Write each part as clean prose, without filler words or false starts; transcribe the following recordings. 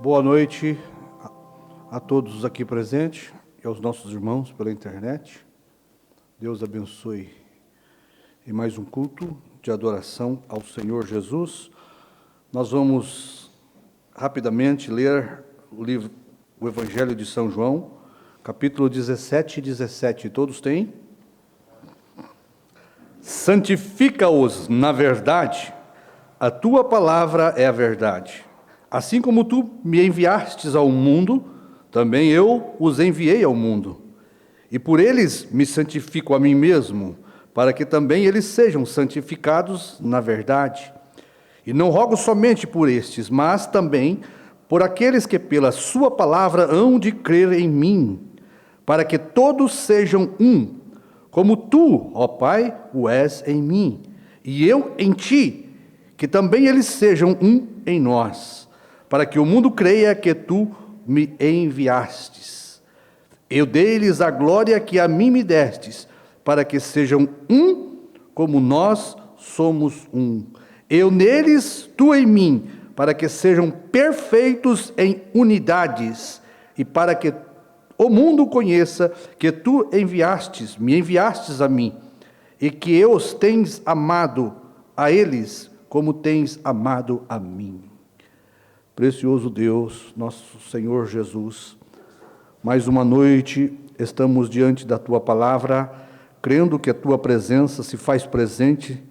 Boa noite a todos aqui presentes e aos nossos irmãos pela internet. Deus abençoe em mais um culto de adoração ao Senhor Jesus. Nós vamos rapidamente ler o Evangelho de São João, capítulo 17 e 17. Todos têm? Santifica-os na verdade, a tua palavra é a verdade. Assim como tu me enviastes ao mundo, também eu os enviei ao mundo. E por eles me santifico a mim mesmo, para que também eles sejam santificados na verdade. E não rogo somente por estes, mas também por aqueles que pela sua palavra hão de crer em mim, para que todos sejam um, como tu, ó Pai, o és em mim, e eu em ti, que também eles sejam um em nós, para que o mundo creia que tu me enviastes. Eu dei-lhes a glória que a mim me destes, para que sejam um, como nós somos um. Eu neles, tu em mim, para que sejam perfeitos em unidades, e para que o mundo conheça que tu me enviastes a mim, e que eu os tens amado a eles, como tens amado a mim. Precioso Deus, nosso Senhor Jesus, mais uma noite estamos diante da Tua Palavra, crendo que a Tua presença se faz presente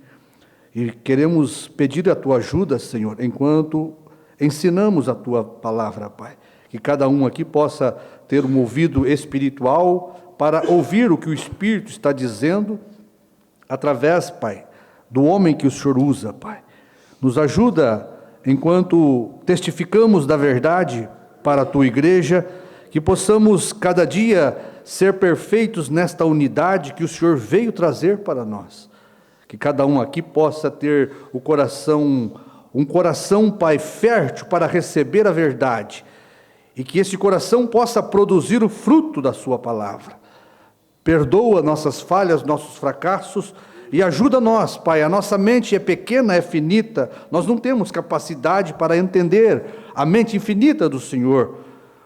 e queremos pedir a Tua ajuda, Senhor, enquanto ensinamos a Tua Palavra, Pai. Que cada um aqui possa ter um ouvido espiritual para ouvir o que o Espírito está dizendo através, Pai, do homem que o Senhor usa, Pai. Nos ajuda enquanto testificamos da verdade para a Tua igreja, que possamos cada dia ser perfeitos nesta unidade que o Senhor veio trazer para nós. Que cada um aqui possa ter um coração, Pai, fértil para receber a verdade, e que esse coração possa produzir o fruto da Sua palavra. Perdoa nossas falhas, nossos fracassos, e ajuda nós, Pai. A nossa mente é pequena, é finita, nós não temos capacidade para entender a mente infinita do Senhor.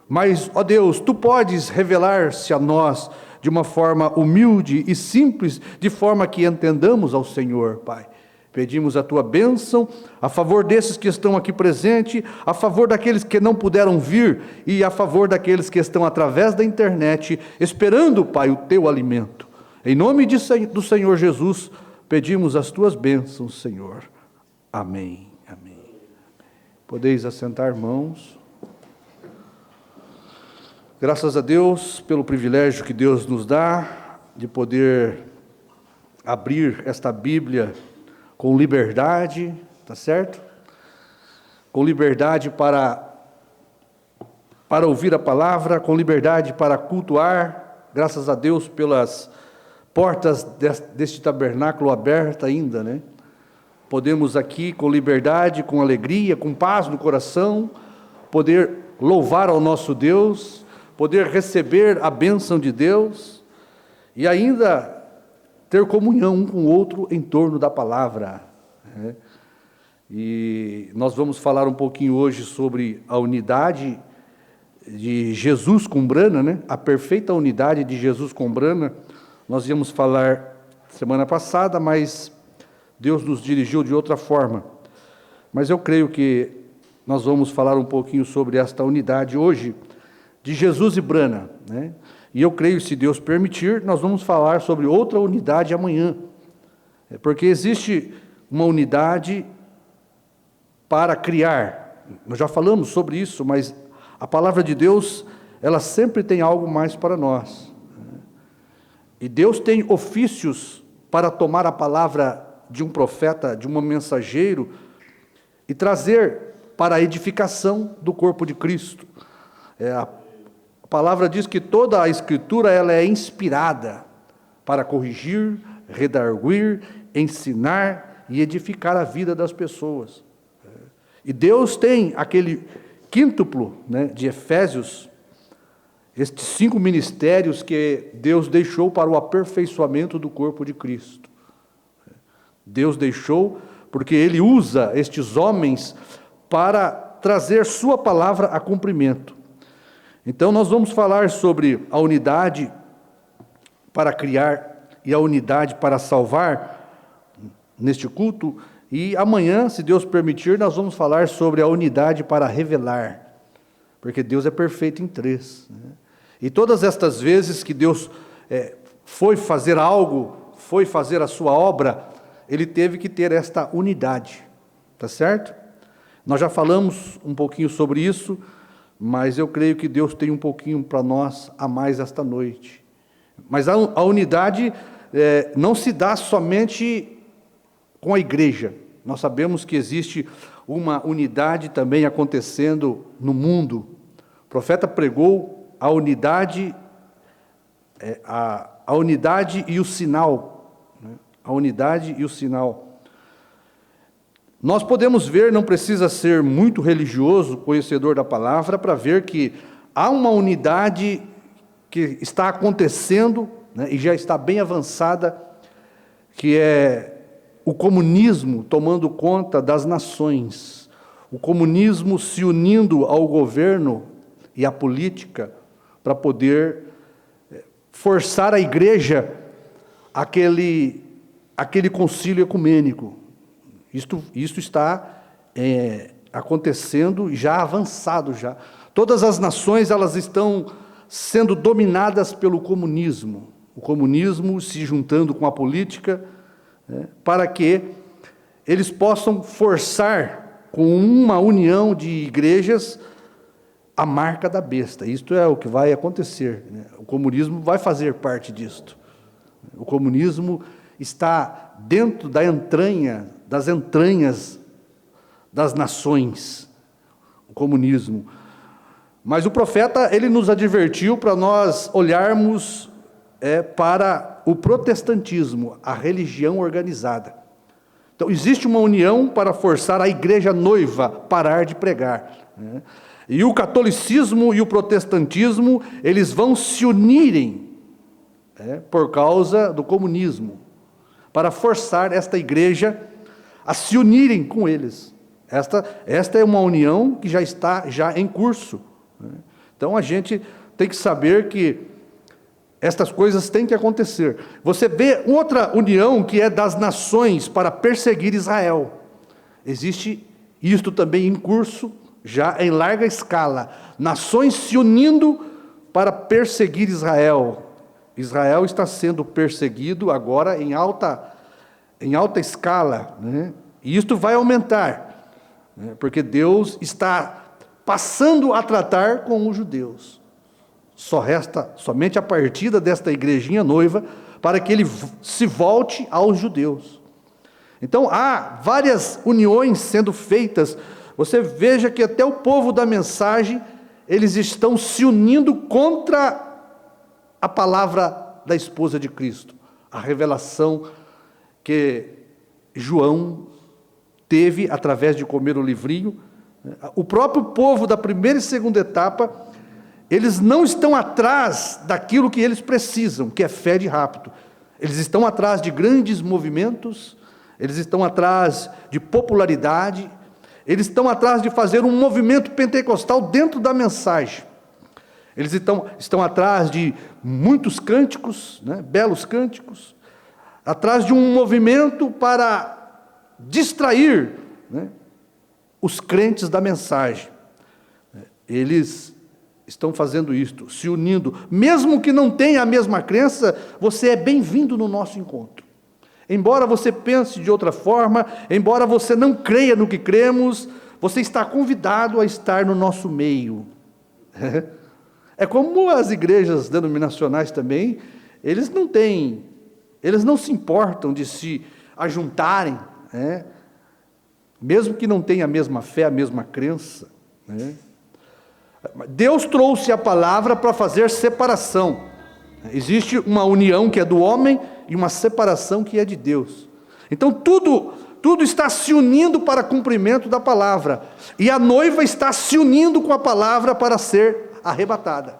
Mas, ó Deus, Tu podes revelar-se a nós de uma forma humilde e simples, de forma que entendamos ao Senhor, Pai. Pedimos a Tua bênção a favor desses que estão aqui presentes, a favor daqueles que não puderam vir e a favor daqueles que estão através da internet, esperando, Pai, o Teu alimento. Em nome do Senhor Jesus, pedimos as Tuas bênçãos, Senhor. Amém. Amém. Podeis assentar, irmãos. Graças a Deus pelo privilégio que Deus nos dá de poder abrir esta Bíblia com liberdade, tá certo? Com liberdade para ouvir a palavra, com liberdade para cultuar. Graças a Deus pelas portas deste tabernáculo aberta ainda, né? Podemos aqui com liberdade, com alegria, com paz no coração, poder louvar ao nosso Deus, poder receber a bênção de Deus e ainda ter comunhão um com o outro em torno da palavra, né? E nós vamos falar um pouquinho hoje sobre a unidade de Jesus com Brana, né? A perfeita unidade de Jesus com Brana. Nós íamos falar semana passada, mas Deus nos dirigiu de outra forma. Mas eu creio que nós vamos falar um pouquinho sobre esta unidade hoje, de Jesus e Brana, né? E eu creio, se Deus permitir, nós vamos falar sobre outra unidade amanhã. Porque existe uma unidade para criar. Nós já falamos sobre isso, mas a palavra de Deus, ela sempre tem algo mais para nós. E Deus tem ofícios para tomar a palavra de um profeta, de um mensageiro, e trazer para a edificação do corpo de Cristo. A palavra diz que toda a Escritura ela é inspirada para corrigir, redarguir, ensinar e edificar a vida das pessoas. E Deus tem aquele quíntuplo, né, de Efésios, estes 5 ministérios que Deus deixou para o aperfeiçoamento do corpo de Cristo. Deus deixou porque Ele usa estes homens para trazer sua palavra a cumprimento. Então nós vamos falar sobre a unidade para criar e a unidade para salvar neste culto, e amanhã, se Deus permitir, nós vamos falar sobre a unidade para revelar, porque Deus é perfeito em três, né? E todas estas vezes que Deus foi fazer algo, foi fazer a sua obra, Ele teve que ter esta unidade, tá certo? Nós já falamos um pouquinho sobre isso, mas eu creio que Deus tem um pouquinho para nós a mais esta noite. Mas a unidade não se dá somente com a igreja. Nós sabemos que existe uma unidade também acontecendo no mundo. O profeta pregou a unidade, a unidade e o sinal, né? A unidade e o sinal. Nós podemos ver, não precisa ser muito religioso, conhecedor da palavra, para ver que há uma unidade que está acontecendo, né, e já está bem avançada, que é o comunismo tomando conta das nações, o comunismo se unindo ao governo e à política para poder forçar a igreja àquele concílio ecumênico. Isto está acontecendo, já avançado já. Todas as nações elas estão sendo dominadas pelo comunismo. O comunismo se juntando com a política, né, para que eles possam forçar com uma união de igrejas a marca da besta. Isto é o que vai acontecer, né? O comunismo vai fazer parte disto. O comunismo está dentro das entranhas das nações, o comunismo. Mas o profeta, ele nos advertiu para nós olharmos para o protestantismo, a religião organizada. Então, existe uma união para forçar a igreja noiva a parar de pregar, né? E o catolicismo e o protestantismo, eles vão se unirem por causa do comunismo, para forçar esta igreja a se unirem com eles. Esta é uma união que já está em curso, né? Então a gente tem que saber que estas coisas têm que acontecer. Você vê outra união que é das nações para perseguir Israel. Existe isto também em curso, já em larga escala. Nações se unindo para perseguir Israel. Israel está sendo perseguido agora em alta escala, né? E isto vai aumentar, né? Porque Deus está passando a tratar com os judeus. Só resta somente a partida desta igrejinha noiva para que ele se volte aos judeus. Então há várias uniões sendo feitas. Você veja que até o povo da mensagem, eles estão se unindo contra a palavra da esposa de Cristo, a revelação que João teve através de comer o livrinho. O próprio povo da primeira e segunda etapa, eles não estão atrás daquilo que eles precisam, que é fé de rapto. Eles estão atrás de grandes movimentos, eles estão atrás de popularidade, eles estão atrás de fazer um movimento pentecostal dentro da mensagem. Eles estão atrás de muitos cânticos, né, belos cânticos, atrás de um movimento para distrair, né, os crentes da mensagem. Eles estão fazendo isto, se unindo. Mesmo que não tenha a mesma crença, você é bem-vindo no nosso encontro. Embora você pense de outra forma, embora você não creia no que cremos, você está convidado a estar no nosso meio. É como as igrejas denominacionais também, eles não se importam de se ajuntarem, né? Mesmo que não tenha a mesma fé, a mesma crença, né? Deus trouxe a palavra para fazer separação. Existe uma união que é do homem e uma separação que é de Deus. Então tudo está se unindo para cumprimento da palavra. E a noiva está se unindo com a palavra para ser arrebatada.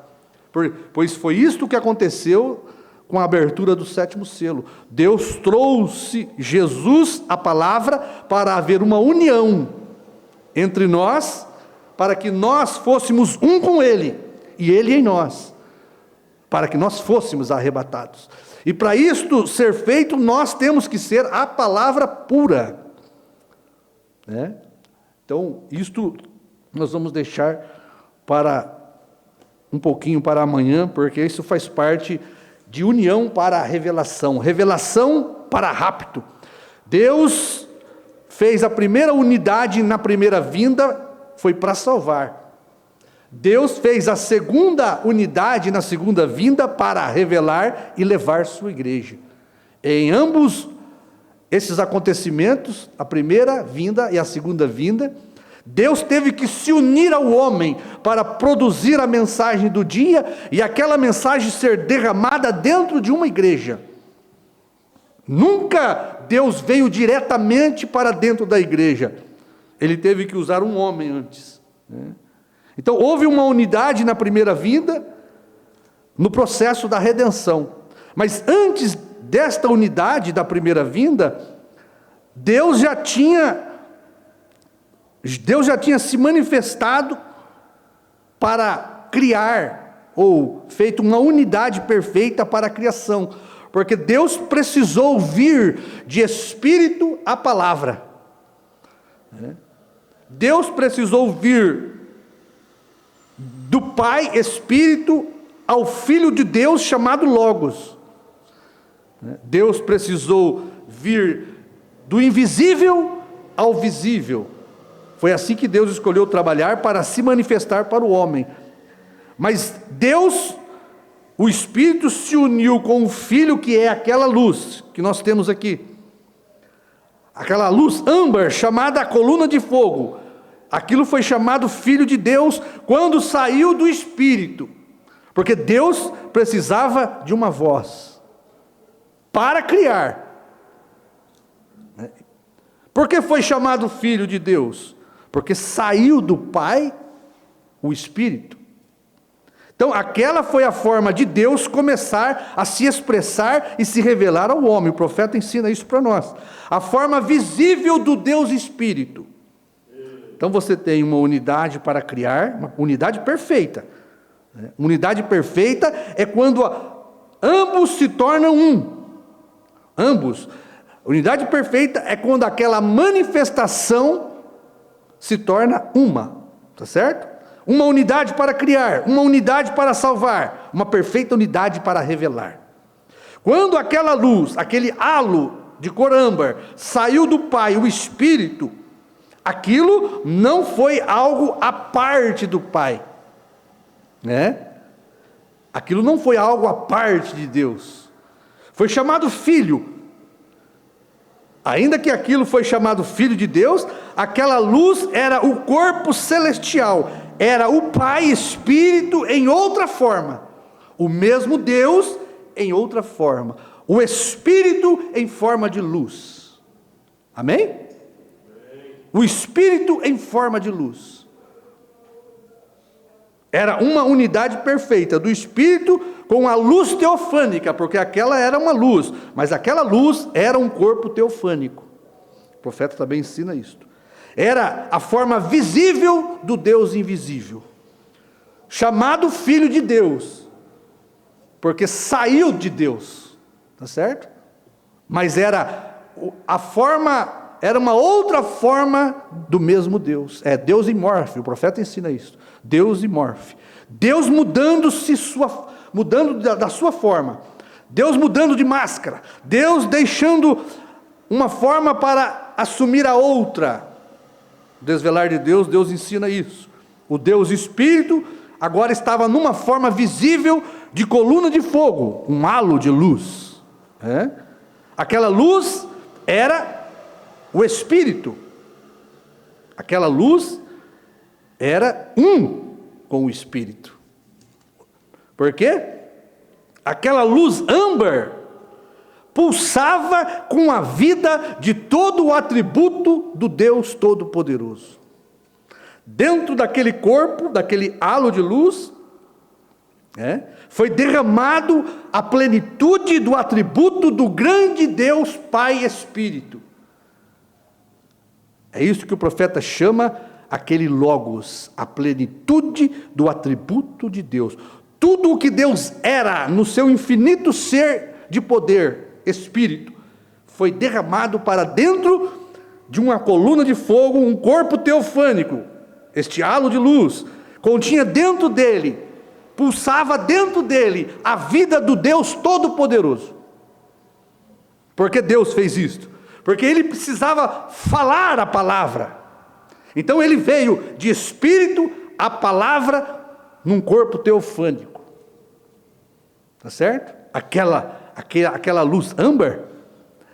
Pois foi isto que aconteceu com a abertura do 7º selo. Deus trouxe Jesus, a palavra, para haver uma união entre nós para que nós fôssemos um com Ele, e Ele em nós, para que nós fôssemos arrebatados. E para isto ser feito, nós temos que ser a palavra pura, né? Então, isto nós vamos deixar para um pouquinho para amanhã, porque isso faz parte de união para a revelação, revelação para rapto. Deus fez a primeira unidade na primeira vinda, foi para salvar. Deus fez a segunda unidade na segunda vinda para revelar e levar sua igreja. Em ambos esses acontecimentos, a primeira vinda e a segunda vinda, Deus teve que se unir ao homem para produzir a mensagem do dia e aquela mensagem ser derramada dentro de uma igreja. Nunca Deus veio diretamente para dentro da igreja. Ele teve que usar um homem antes, né? Então houve uma unidade na primeira vinda, no processo da redenção. Mas antes desta unidade da primeira vinda, Deus já tinha se manifestado para criar, ou feito uma unidade perfeita para a criação, porque Deus precisou vir de espírito à palavra, né? Deus precisou vir do Pai Espírito ao Filho de Deus chamado Logos, né? Deus precisou vir do invisível ao visível. Foi assim que Deus escolheu trabalhar para se manifestar para o homem. Mas Deus, o Espírito, se uniu com o Filho, que é aquela luz que nós temos aqui. Aquela luz âmbar, chamada a coluna de fogo. Aquilo foi chamado Filho de Deus quando saiu do Espírito. Porque Deus precisava de uma voz para criar. Por que foi chamado Filho de Deus? Porque saiu do Pai o Espírito. Então aquela foi a forma de Deus começar a se expressar e se revelar ao homem. O profeta ensina isso para nós. A forma visível do Deus Espírito. Então você tem uma unidade para criar, uma unidade perfeita. Unidade perfeita é quando ambos se tornam um. Ambos. Unidade perfeita é quando aquela manifestação se torna uma, tá certo? Uma unidade para criar, uma unidade para salvar, uma perfeita unidade para revelar. Quando aquela luz, aquele halo de cor âmbar saiu do Pai, o Espírito, aquilo não foi algo à parte do Pai, né? Aquilo não foi algo à parte de Deus. Foi chamado Filho. Ainda que aquilo foi chamado Filho de Deus, aquela luz era o corpo celestial, era o Pai Espírito em outra forma, o mesmo Deus em outra forma, o Espírito em forma de luz. Amém? O Espírito em forma de luz. Era uma unidade perfeita do Espírito com a luz teofânica, porque aquela era uma luz, mas aquela luz era um corpo teofânico. O profeta também ensina isto. Era a forma visível do Deus invisível, chamado Filho de Deus, porque saiu de Deus, tá certo? Mas era a forma, era uma outra forma do mesmo Deus. É Deus imorfe, o profeta ensina isso. Deus imorfe. Deus mudando da sua forma. Deus mudando de máscara. Deus deixando uma forma para assumir a outra. Desvelar de Deus, Deus ensina isso. O Deus Espírito agora estava numa forma visível de coluna de fogo, um halo de luz. Aquela luz era o Espírito. Aquela luz era um com o Espírito. Por quê? Aquela luz âmbar pulsava com a vida de todo o atributo do Deus Todo-Poderoso. Dentro daquele corpo, daquele halo de luz, foi derramado a plenitude do atributo do grande Deus Pai Espírito. É isso que o profeta chama aquele Logos, a plenitude do atributo de Deus. Tudo o que Deus era no seu infinito ser de poder, Espírito, foi derramado para dentro de uma coluna de fogo, um corpo teofânico. Este halo de luz continha dentro dele, pulsava dentro dele a vida do Deus Todo-Poderoso. Por que Deus fez isto? Porque ele precisava falar a palavra. Então ele veio de Espírito a palavra num corpo teofânico. Tá certo? Aquela luz âmbar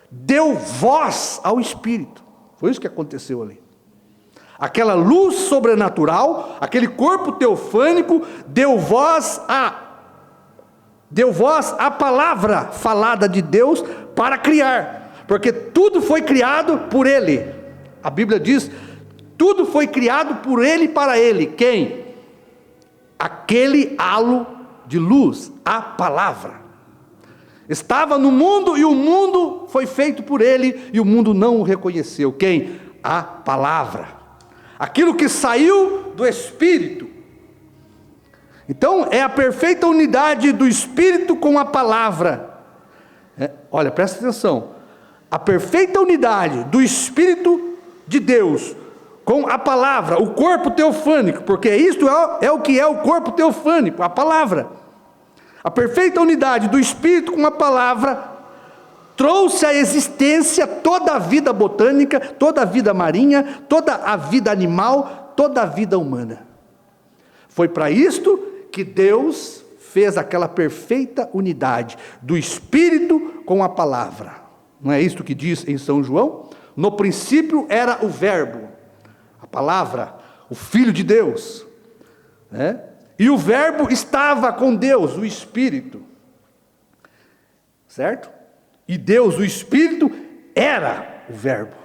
deu voz ao Espírito. Foi isso que aconteceu ali. Aquela luz sobrenatural, aquele corpo teofânico deu voz à palavra falada de Deus para criar, porque tudo foi criado por Ele. A Bíblia diz: tudo foi criado por Ele e para Ele. Quem? Aquele halo de luz, a palavra. Estava no mundo e o mundo foi feito por Ele e o mundo não o reconheceu. Quem? A palavra. Aquilo que saiu do Espírito. Então é a perfeita unidade do Espírito com a palavra. Olha, presta atenção. A perfeita unidade do Espírito de Deus com a palavra, o corpo teofânico, porque isto é o que é o corpo teofânico, a palavra. A perfeita unidade do Espírito com a palavra trouxe à existência toda a vida botânica, toda a vida marinha, toda a vida animal, toda a vida humana. Foi para isto que Deus fez aquela perfeita unidade do Espírito com a palavra. Não é isto que diz em São João? No princípio era o Verbo, a palavra, o Filho de Deus, né? E o Verbo estava com Deus, o Espírito, certo? E Deus, o Espírito, era o Verbo.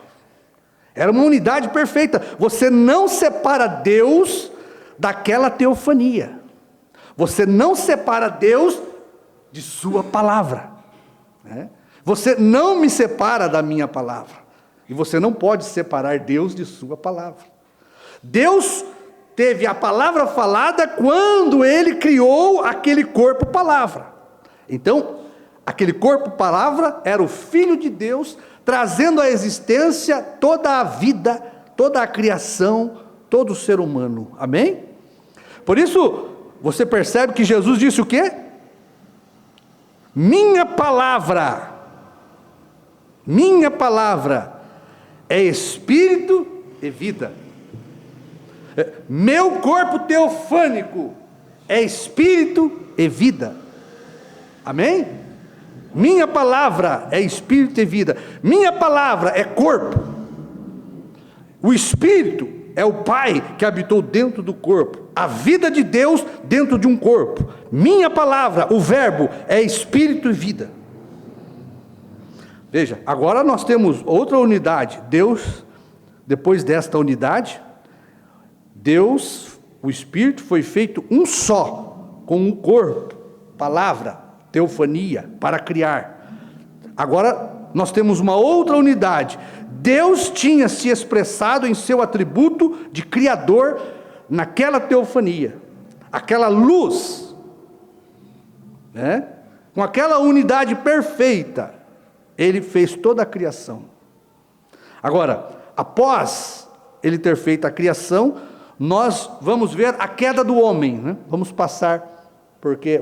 Era uma unidade perfeita. Você não separa Deus daquela teofania. Você não separa Deus de sua palavra, né? Você não me separa da minha palavra. E você não pode separar Deus de sua palavra. Deus teve a palavra falada quando Ele criou aquele corpo palavra. Então, aquele corpo palavra era o Filho de Deus, trazendo à existência toda a vida, toda a criação, todo o ser humano. Amém? Por isso, você percebe que Jesus disse o quê? Minha palavra é espírito e vida. Meu corpo teofânico é espírito e vida. Amém? Minha palavra é espírito e vida. Minha palavra é corpo. O espírito é o Pai que habitou dentro do corpo. A vida de Deus dentro de um corpo. Minha palavra, o Verbo, é espírito e vida. Veja, agora nós temos outra unidade. Deus, depois desta unidade, Deus, o Espírito, foi feito um só com o corpo, palavra, teofania, para criar. Agora nós temos uma outra unidade. Deus tinha se expressado em seu atributo de Criador naquela teofania, aquela luz, né? Com aquela unidade perfeita, Ele fez toda a criação. Agora, após Ele ter feito a criação, nós vamos ver a queda do homem, né? Vamos passar, porque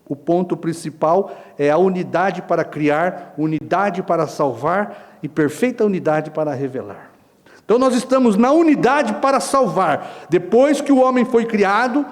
o ponto principal é a unidade para criar, unidade para salvar e perfeita unidade para revelar. Então nós estamos na unidade para salvar. Depois que o homem foi criado,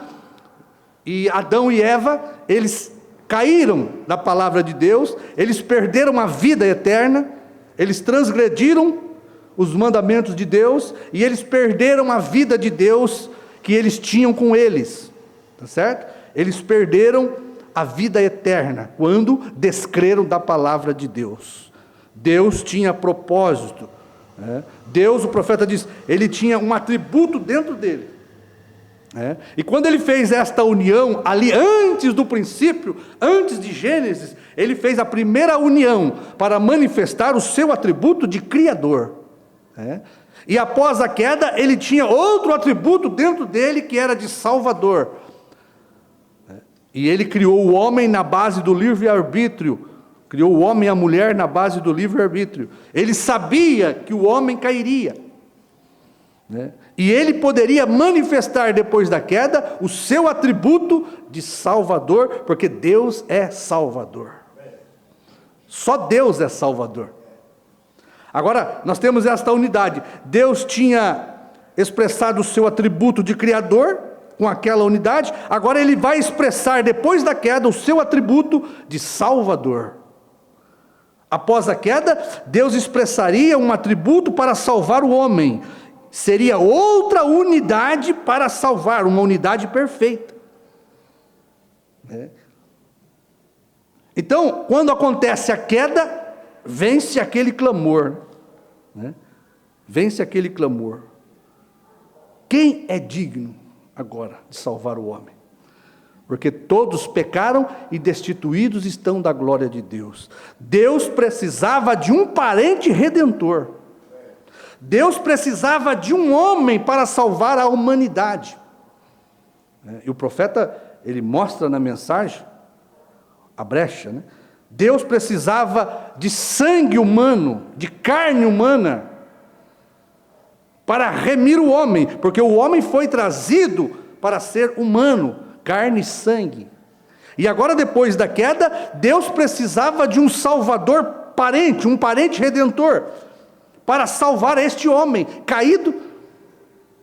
e Adão e Eva, eles caíram da palavra de Deus, eles perderam a vida eterna, eles transgrediram os mandamentos de Deus, e eles perderam a vida de Deus que eles tinham com eles, tá certo? Eles perderam a vida eterna, quando descreram da palavra de Deus. Deus tinha propósito, né? Deus, o profeta diz, Ele tinha um atributo dentro dele, né? E quando Ele fez esta união, ali antes do princípio, antes de Gênesis, Ele fez a primeira união, para manifestar o seu atributo de Criador, né? E após a queda, ele tinha outro atributo dentro dele que era de Salvador. E ele criou o homem na base do livre-arbítrio. Criou o homem e a mulher na base do livre-arbítrio. Ele sabia que o homem cairia. E ele poderia manifestar depois da queda o seu atributo de Salvador, porque Deus é Salvador. Só Deus é Salvador. Agora, nós temos esta unidade. Deus tinha expressado o seu atributo de Criador com aquela unidade. Agora ele vai expressar depois da queda o seu atributo de Salvador. Após a queda, Deus expressaria um atributo para salvar o homem. Seria outra unidade para salvar, uma unidade perfeita. Então, quando acontece a queda, vence aquele clamor. Vence aquele clamor. Quem é digno agora de salvar o homem? Porque todos pecaram e destituídos estão da glória de Deus. Deus precisava de um parente redentor. Deus precisava de um homem para salvar a humanidade. E o profeta, ele mostra na mensagem a brecha, Deus precisava de sangue humano, de carne humana, para remir o homem, porque o homem foi trazido para ser humano, carne e sangue. E agora, depois da queda, Deus precisava de um salvador parente, um parente redentor, para salvar este homem caído,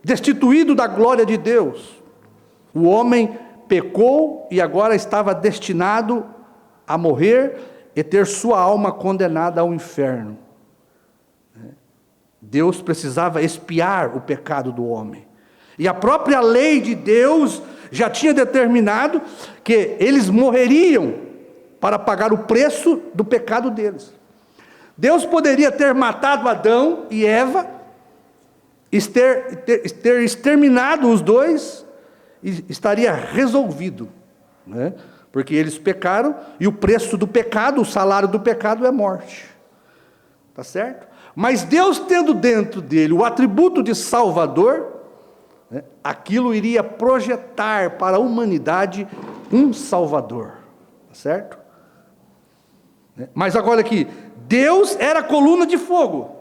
destituído da glória de Deus. O homem pecou e agora estava destinado a morrer e ter sua alma condenada ao inferno. Deus precisava expiar o pecado do homem. E a própria lei de Deus já tinha determinado que eles morreriam para pagar o preço do pecado deles. Deus poderia ter matado Adão e Eva, ter exterminado os dois, e estaria resolvido, porque eles pecaram, e o preço do pecado, o salário do pecado é morte. Está certo? Mas Deus, tendo dentro dele o atributo de Salvador, aquilo iria projetar para a humanidade um Salvador. Está certo? Mas agora aqui, Deus era coluna de fogo.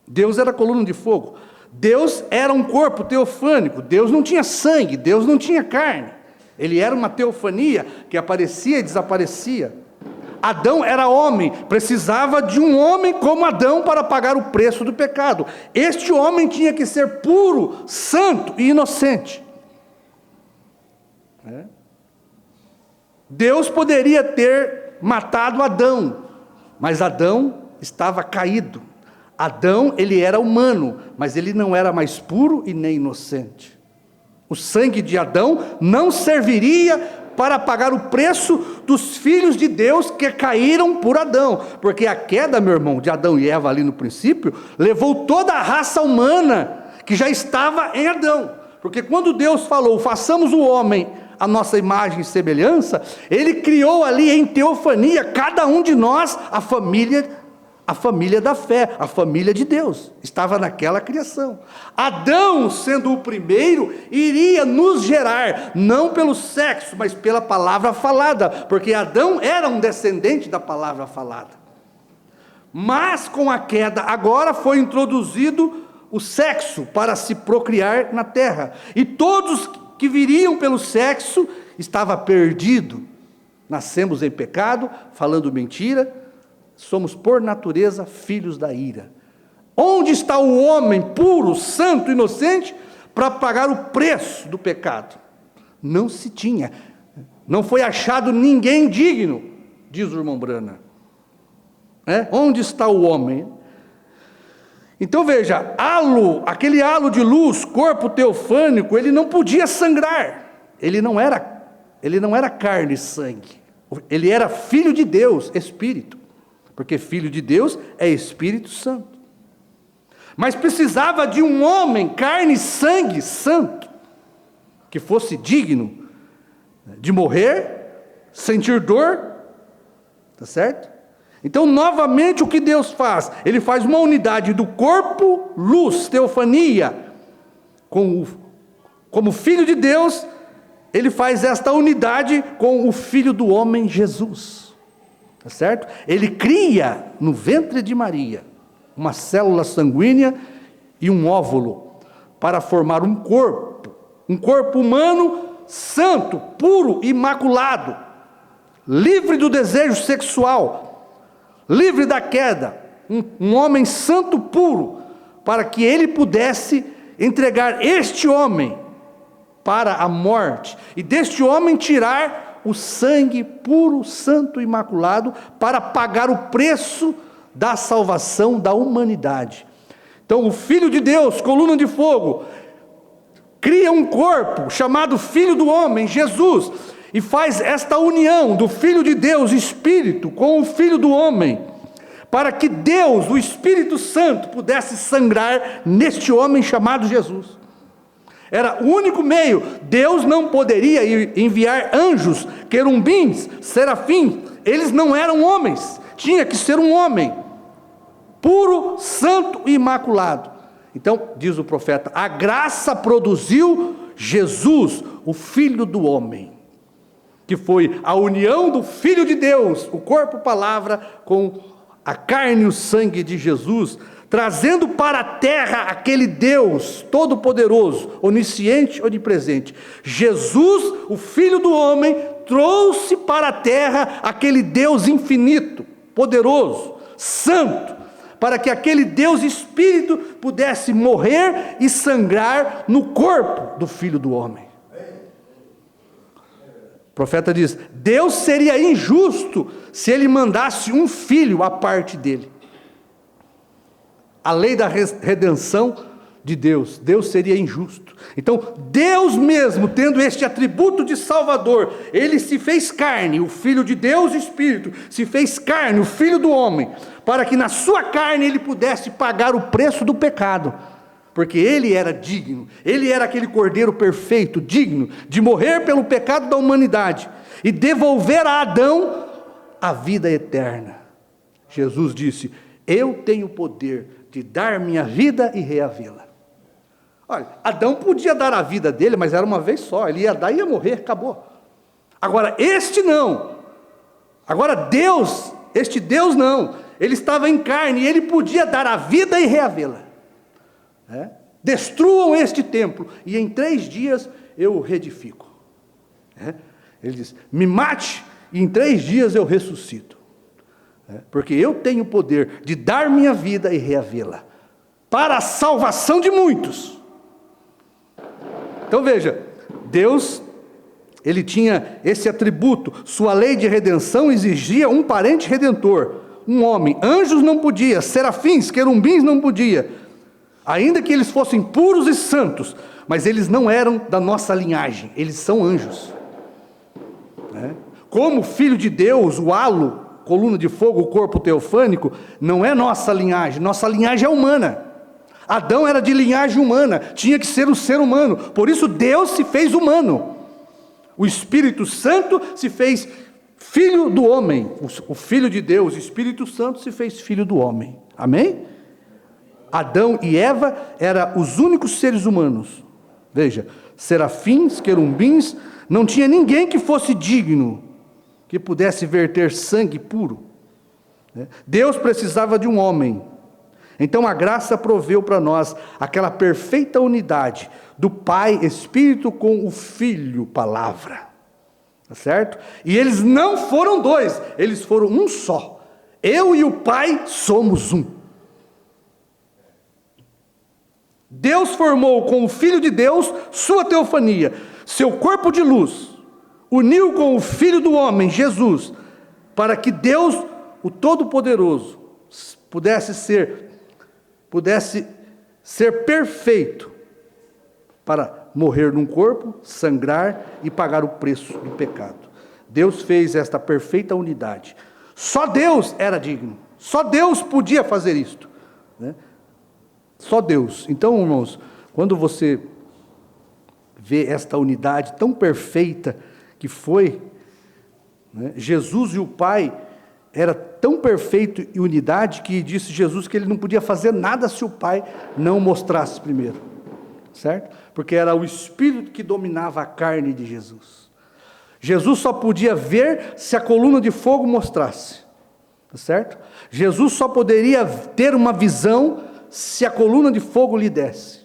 Deus era coluna de fogo. Deus era um corpo teofânico. Deus não tinha sangue, Deus não tinha carne. Ele era uma teofania que aparecia e desaparecia. Adão era homem, precisava de um homem como Adão para pagar o preço do pecado. Este homem tinha que ser puro, santo e inocente. Deus poderia ter matado Adão, mas Adão estava caído. Adão, ele era humano, mas ele não era mais puro e nem inocente. O sangue de Adão não serviria para pagar o preço dos filhos de Deus que caíram por Adão, porque a queda, meu irmão, de Adão e Eva ali no princípio, levou toda a raça humana que já estava em Adão, porque quando Deus falou, façamos o homem a nossa imagem e semelhança, Ele criou ali em teofania, cada um de nós, a família da fé, a família de Deus, estava naquela criação. Adão, sendo o primeiro, iria nos gerar, não pelo sexo, mas pela palavra falada, porque Adão era um descendente da palavra falada. Mas com a queda, agora foi introduzido o sexo para se procriar na terra, e todos que viriam pelo sexo, estava perdido. Nascemos em pecado, falando mentira, somos por natureza filhos da ira. Onde está o homem puro, santo, inocente, para pagar o preço do pecado? Não se tinha, não foi achado ninguém digno, diz o irmão Brana. Onde está o homem? Então veja, aquele halo de luz, corpo teofânico, ele não podia sangrar, ele não era carne e sangue, ele era filho de Deus, Espírito, porque filho de Deus é Espírito Santo. Mas precisava de um homem, carne e sangue, santo, que fosse digno de morrer, sentir dor, tá certo? Então, novamente, o que Deus faz? Ele faz uma unidade do corpo, luz, teofania, como Filho de Deus, ele faz esta unidade com o Filho do homem, Jesus. Tá certo? Ele cria no ventre de Maria uma célula sanguínea e um óvulo para formar um corpo humano santo, puro, imaculado, livre do desejo sexual, livre da queda, um homem santo, puro, para que ele pudesse entregar este homem para a morte, e deste homem tirar o sangue puro, santo, imaculado, para pagar o preço da salvação da humanidade. Então o Filho de Deus, coluna de fogo, cria um corpo chamado Filho do homem, Jesus, e faz esta união do Filho de Deus, Espírito, com o Filho do homem, para que Deus, o Espírito Santo, pudesse sangrar neste homem chamado Jesus. Era o único meio. Deus não poderia enviar anjos, querubins, serafins. Eles não eram homens. Tinha que ser um homem puro, santo e imaculado. Então, diz o profeta, a graça produziu Jesus, o Filho do homem, que foi a união do Filho de Deus, o corpo, palavra, com a carne e o sangue de Jesus, trazendo para a terra aquele Deus todo-poderoso, onisciente, onipresente. Jesus, o Filho do homem, trouxe para a terra aquele Deus infinito, poderoso, santo, para que aquele Deus Espírito pudesse morrer e sangrar no corpo do Filho do homem. O profeta diz, Deus seria injusto se ele mandasse um filho à parte dele. A lei da redenção de Deus, Deus seria injusto. Então, Deus mesmo, tendo este atributo de Salvador, ele se fez carne, o Filho de Deus, Espírito, se fez carne, o Filho do homem, para que na sua carne ele pudesse pagar o preço do pecado, porque ele era digno, ele era aquele cordeiro perfeito, digno de morrer pelo pecado da humanidade e devolver a Adão a vida eterna. Jesus disse, eu tenho poder de dar minha vida e reavê-la. Olha, Adão podia dar a vida dele, mas era uma vez só, ele ia dar e ia morrer, acabou. Agora, este não. Agora Deus, este Deus não, ele estava em carne e ele podia dar a vida e reavê-la. Destruam este templo e em 3 dias eu o reedifico. Ele diz, me mate e em 3 dias eu ressuscito. Porque eu tenho o poder de dar minha vida e reavê-la, para a salvação de muitos. Então veja, Deus, ele tinha esse atributo, sua lei de redenção exigia um parente redentor, um homem. Anjos não podia, serafins, querubins não podia, ainda que eles fossem puros e santos, mas eles não eram da nossa linhagem, eles são anjos. Como Filho de Deus, o halo, coluna de fogo, o corpo teofânico, não é nossa linhagem é humana. Adão era de linhagem humana, tinha que ser um ser humano, por isso Deus se fez humano. O Espírito Santo se fez filho do homem, o Filho de Deus, o Espírito Santo se fez filho do homem, amém? Adão e Eva eram os únicos seres humanos, veja, serafins, querubins, não tinha ninguém que fosse digno, que pudesse verter sangue puro. Deus precisava de um homem. Então a graça proveu para nós aquela perfeita unidade do Pai Espírito com o Filho Palavra. Tá certo? E eles não foram 2, eles foram um só. Eu e o Pai somos um. Deus formou com o Filho de Deus sua teofania, seu corpo de luz, uniu com o Filho do homem, Jesus, para que Deus, o Todo-Poderoso, pudesse ser perfeito, para morrer num corpo, sangrar e pagar o preço do pecado. Deus fez esta perfeita unidade. Só Deus era digno, só Deus podia fazer isto, Só Deus. Então, irmãos, quando você vê esta unidade tão perfeita que foi, Jesus e o Pai, era tão perfeito e unidade que disse Jesus que ele não podia fazer nada se o Pai não mostrasse primeiro, certo? Porque era o Espírito que dominava a carne de Jesus. Jesus só podia ver se a coluna de fogo mostrasse, tá certo? Jesus só poderia ter uma visão se a coluna de fogo lhe desse.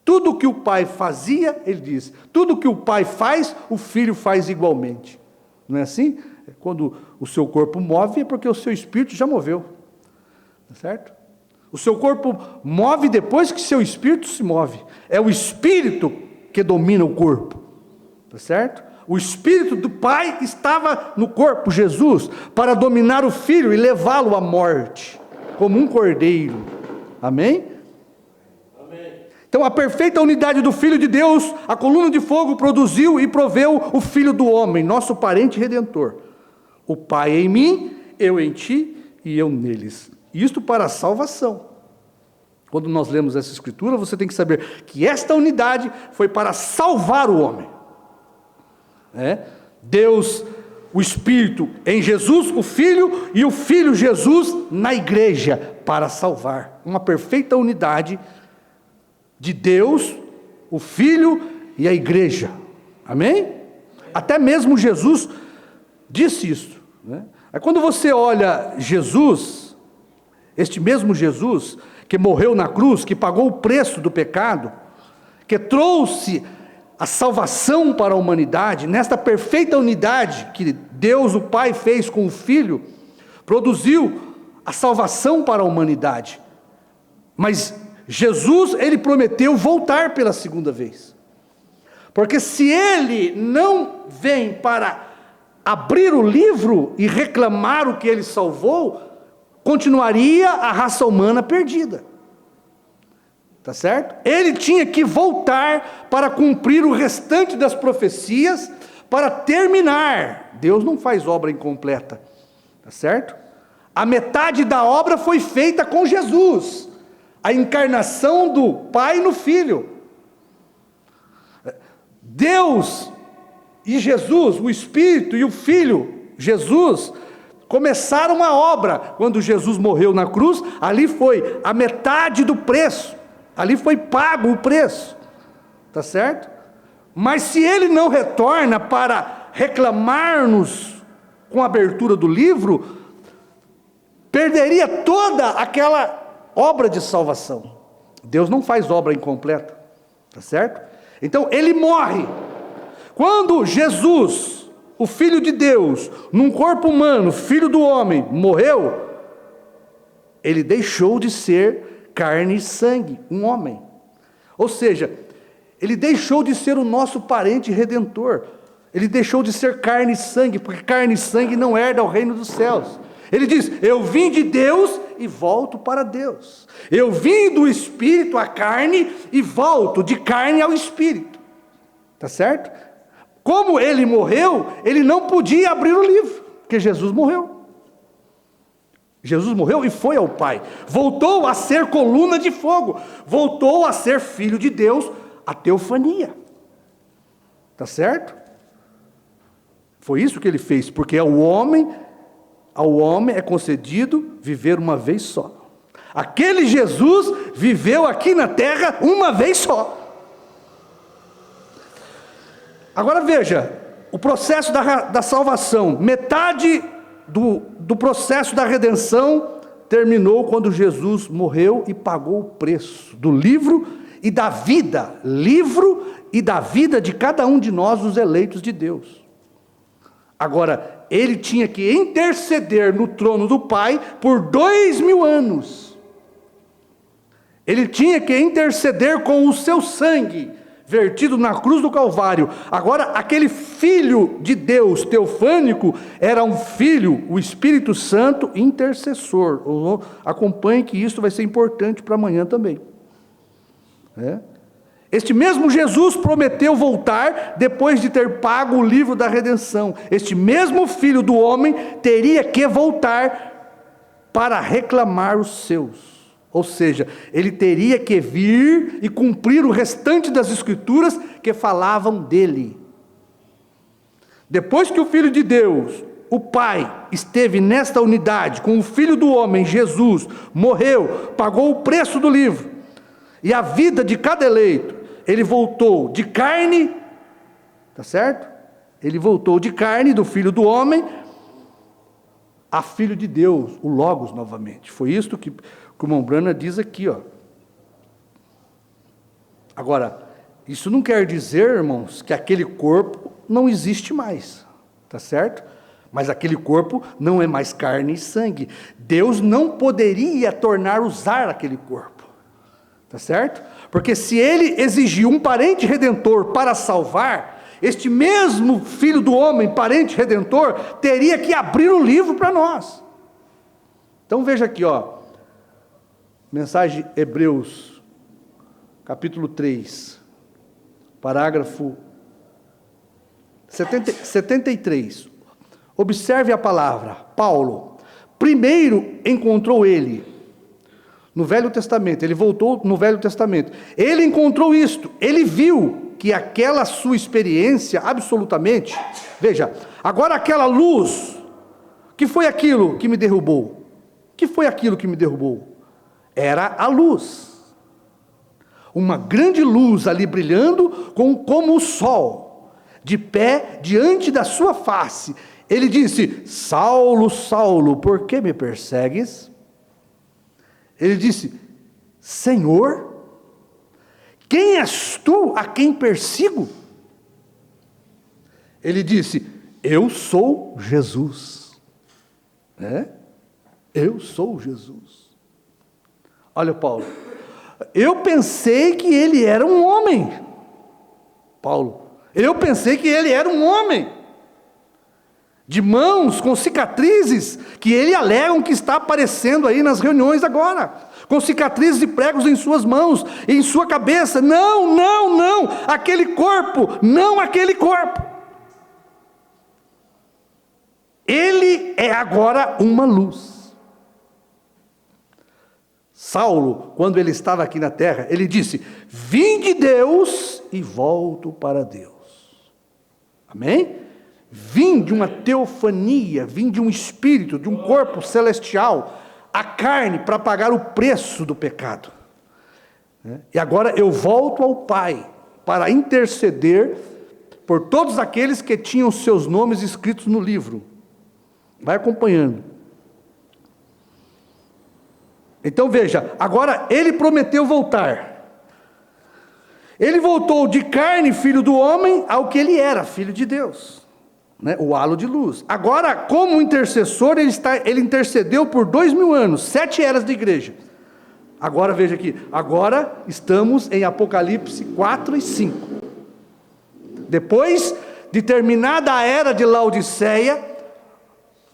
Tudo que o Pai fazia, ele diz, tudo que o Pai faz, o Filho faz igualmente. Não é assim? Quando o seu corpo move, é porque o seu espírito já moveu. Tá certo? O seu corpo move depois que seu espírito se move. É o espírito que domina o corpo. Tá certo? O espírito do Pai estava no corpo, Jesus, para dominar o Filho e levá-lo à morte, como um cordeiro. Amém? Então, a perfeita unidade do Filho de Deus, a coluna de fogo produziu e proveu o Filho do homem, nosso parente redentor. O Pai em mim, eu em ti e eu neles. Isto para a salvação. Quando nós lemos essa escritura, você tem que saber que esta unidade foi para salvar o homem. Deus, o Espírito em Jesus, o Filho, e o Filho Jesus na igreja, para salvar. Uma perfeita unidade de Deus, o Filho e a igreja. Amém? Até mesmo Jesus disse isso. Aí quando você olha Jesus, este mesmo Jesus, que morreu na cruz, que pagou o preço do pecado, que trouxe a salvação para a humanidade, nesta perfeita unidade que Deus, o Pai, fez com o Filho, produziu a salvação para a humanidade. Mas Jesus, ele prometeu voltar pela segunda vez. Porque se ele não vem para abrir o livro e reclamar o que ele salvou, continuaria a raça humana perdida. Tá certo? Ele tinha que voltar para cumprir o restante das profecias, para terminar. Deus não faz obra incompleta. Tá certo? A metade da obra foi feita com Jesus. A encarnação do Pai no Filho. Deus e Jesus, o Espírito e o Filho, Jesus, começaram a obra. Quando Jesus morreu na cruz, ali foi a metade do preço. Ali foi pago o preço. Tá certo? Mas se ele não retorna para reclamar-nos com a abertura do livro, perderia toda aquela obra de salvação. Deus não faz obra incompleta, tá certo? Então ele morre. Quando Jesus, o Filho de Deus, num corpo humano, Filho do homem, morreu, ele deixou de ser carne e sangue, um homem. Ou seja, ele deixou de ser o nosso parente redentor. Ele deixou de ser carne e sangue, porque carne e sangue não herda o reino dos céus. Ele diz, eu vim de Deus e volto para Deus. Eu vim do Espírito à carne e volto de carne ao Espírito. Tá certo? Como ele morreu, ele não podia abrir o livro, porque Jesus morreu. Jesus morreu e foi ao Pai. Voltou a ser coluna de fogo. Voltou a ser filho de Deus, a teofania. Tá certo? Foi isso que ele fez, porque ao homem é concedido viver uma vez só. Aquele Jesus viveu aqui na terra uma vez só. Agora veja, o processo da salvação, metade do processo da redenção terminou quando Jesus morreu e pagou o preço do livro e da vida de cada um de nós, os eleitos de Deus. Agora, ele tinha que interceder no trono do Pai por 2000 anos. Ele tinha que interceder com o seu sangue vertido na cruz do Calvário. Agora, aquele Filho de Deus teofânico era um filho, o Espírito Santo intercessor. Acompanhe que isso vai ser importante para amanhã também. Este mesmo Jesus prometeu voltar depois de ter pago o livro da redenção. Este mesmo Filho do homem teria que voltar para reclamar os seus. Ou seja, ele teria que vir e cumprir o restante das Escrituras que falavam dele. Depois que o Filho de Deus o Pai esteve nesta unidade com o Filho do Homem, Jesus, morreu, pagou o preço do livro, e a vida de cada eleito, ele voltou de carne, tá certo? Ele voltou de carne do Filho do Homem a Filho de Deus, o Logos novamente. Foi isso que o irmão Branham diz aqui, ó. Agora, isso não quer dizer, irmãos, que aquele corpo não existe mais, tá certo? Mas aquele corpo não é mais carne e sangue. Deus não poderia usar aquele corpo, tá certo? Porque se ele exigiu um parente redentor para salvar, este mesmo Filho do Homem, parente redentor, teria que abrir o livro para nós. Então veja aqui, ó, mensagem Hebreus, capítulo 3, parágrafo 73. Observe a palavra, Paulo. Primeiro encontrou ele no Velho Testamento, ele voltou no Velho Testamento. Ele encontrou isto, ele viu que aquela sua experiência, absolutamente, veja, agora aquela luz, que foi aquilo que me derrubou? Que foi aquilo que me derrubou? Era a luz. Uma grande luz ali brilhando, como o sol, de pé diante da sua face. Ele disse: Saulo, Saulo, por que me persegues? Ele disse: Senhor, quem és tu a quem persigo? Ele disse: eu sou Jesus. Eu sou Jesus. Olha, Paulo, eu pensei que ele era um homem. Paulo, eu pensei que ele era um homem, de mãos com cicatrizes, que ele alegam que está aparecendo aí nas reuniões agora, com cicatrizes e pregos em suas mãos, e em sua cabeça. Não, não, não, aquele corpo, não aquele corpo. Ele é agora uma luz. Saulo, quando ele estava aqui na terra, ele disse: vim de Deus e volto para Deus. Amém? Vim de uma teofania, vim de um espírito, de um corpo celestial, a carne, para pagar o preço do pecado. E agora eu volto ao Pai, para interceder por todos aqueles que tinham seus nomes escritos no livro. Vai acompanhando. Então veja, agora ele prometeu voltar. Ele voltou de carne, filho do homem, ao que ele era, filho de Deus. O halo de luz. Agora, como intercessor, ele intercedeu por 2000 anos, 7 eras da igreja. Agora veja aqui, agora estamos em Apocalipse 4 e 5. Depois de terminada a era de Laodiceia,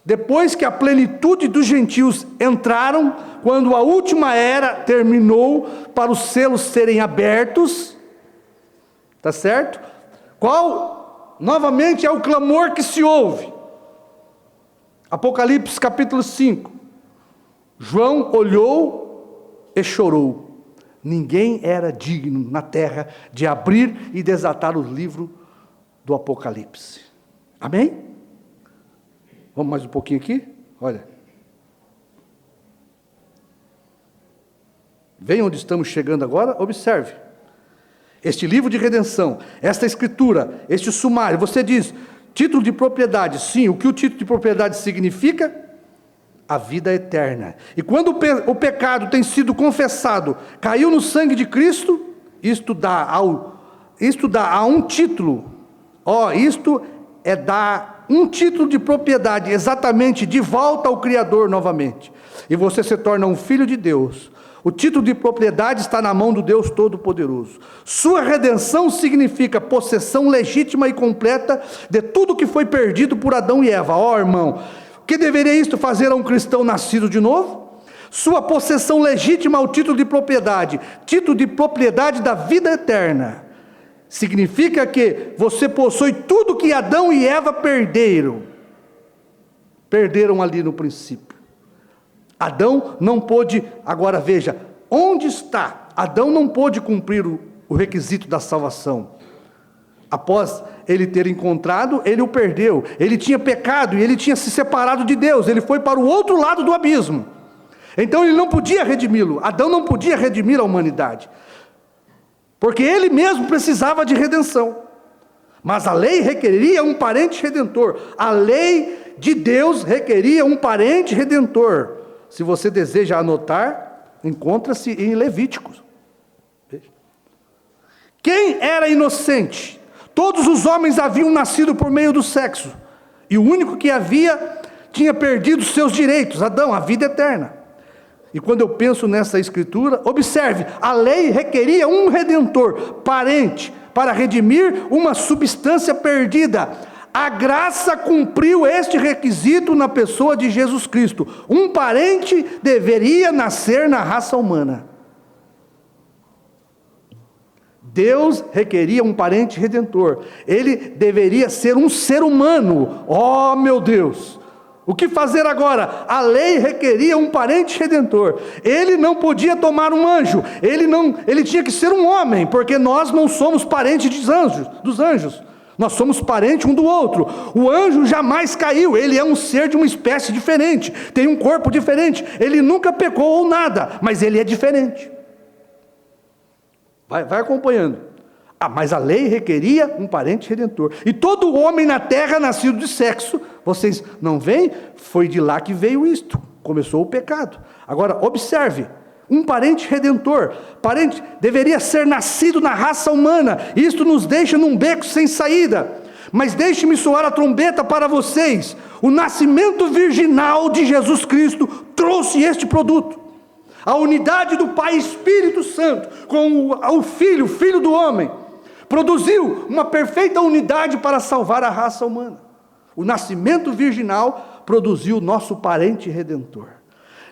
depois que a plenitude dos gentios entraram, quando a última era terminou, para os selos serem abertos, tá certo? Qual, novamente, é o clamor que se ouve? Apocalipse capítulo 5. João olhou e chorou. Ninguém era digno na terra de abrir e desatar o livro do Apocalipse. Amém? Vamos mais um pouquinho aqui? Olha. Vem onde estamos chegando agora, observe. Este livro de redenção, esta escritura, este sumário, você diz, título de propriedade. Sim, o que o título de propriedade significa? A vida eterna. E quando o pecado tem sido confessado, caiu no sangue de Cristo, isto dá a um título. Isto é dar um título de propriedade, exatamente, de volta ao Criador novamente. E você se torna um filho de Deus. O título de propriedade está na mão do Deus Todo-Poderoso. Sua redenção significa possessão legítima e completa de tudo que foi perdido por Adão e Eva. Irmão, o que deveria isto fazer a um cristão nascido de novo? Sua possessão legítima ao título de propriedade da vida eterna. Significa que você possui tudo que Adão e Eva perderam ali no princípio. Adão não pôde, agora veja, onde está? Adão não pôde cumprir o requisito da salvação. Após ele ter encontrado, ele o perdeu. Ele tinha pecado e ele tinha se separado de Deus. Ele foi para o outro lado do abismo. Então ele não podia redimi-lo. Adão não podia redimir a humanidade, porque ele mesmo precisava de redenção. Mas a lei requeria um parente redentor. A lei de Deus requeria um parente redentor. Se você deseja anotar, encontra-se em Levíticos. Quem era inocente? Todos os homens haviam nascido por meio do sexo, e o único que tinha perdido seus direitos, Adão, a vida eterna. E quando eu penso nessa escritura, observe, a lei requeria um redentor, parente, para redimir uma substância perdida. A graça cumpriu este requisito na pessoa de Jesus Cristo. Um parente deveria nascer na raça humana. Deus requeria um parente redentor. Ele deveria ser um ser humano. Oh, meu Deus! O que fazer agora? A lei requeria um parente redentor. Ele não podia tomar um anjo. Ele tinha que ser um homem, porque nós não somos parentes dos anjos. Nós somos parentes um do outro. O anjo jamais caiu. Ele é um ser de uma espécie diferente. Tem um corpo diferente. Ele nunca pecou ou nada, mas ele é diferente. Vai acompanhando. Mas a lei requeria um parente redentor. E todo homem na terra nascido de sexo, vocês não veem? Foi de lá que veio isto. Começou o pecado. Agora, observe. Um parente redentor. Parente deveria ser nascido na raça humana. Isto nos deixa num beco sem saída. Mas deixe-me soar a trombeta para vocês. O nascimento virginal de Jesus Cristo trouxe este produto. A unidade do Pai Espírito Santo com o Filho do homem, produziu uma perfeita unidade para salvar a raça humana. O nascimento virginal produziu nosso parente redentor.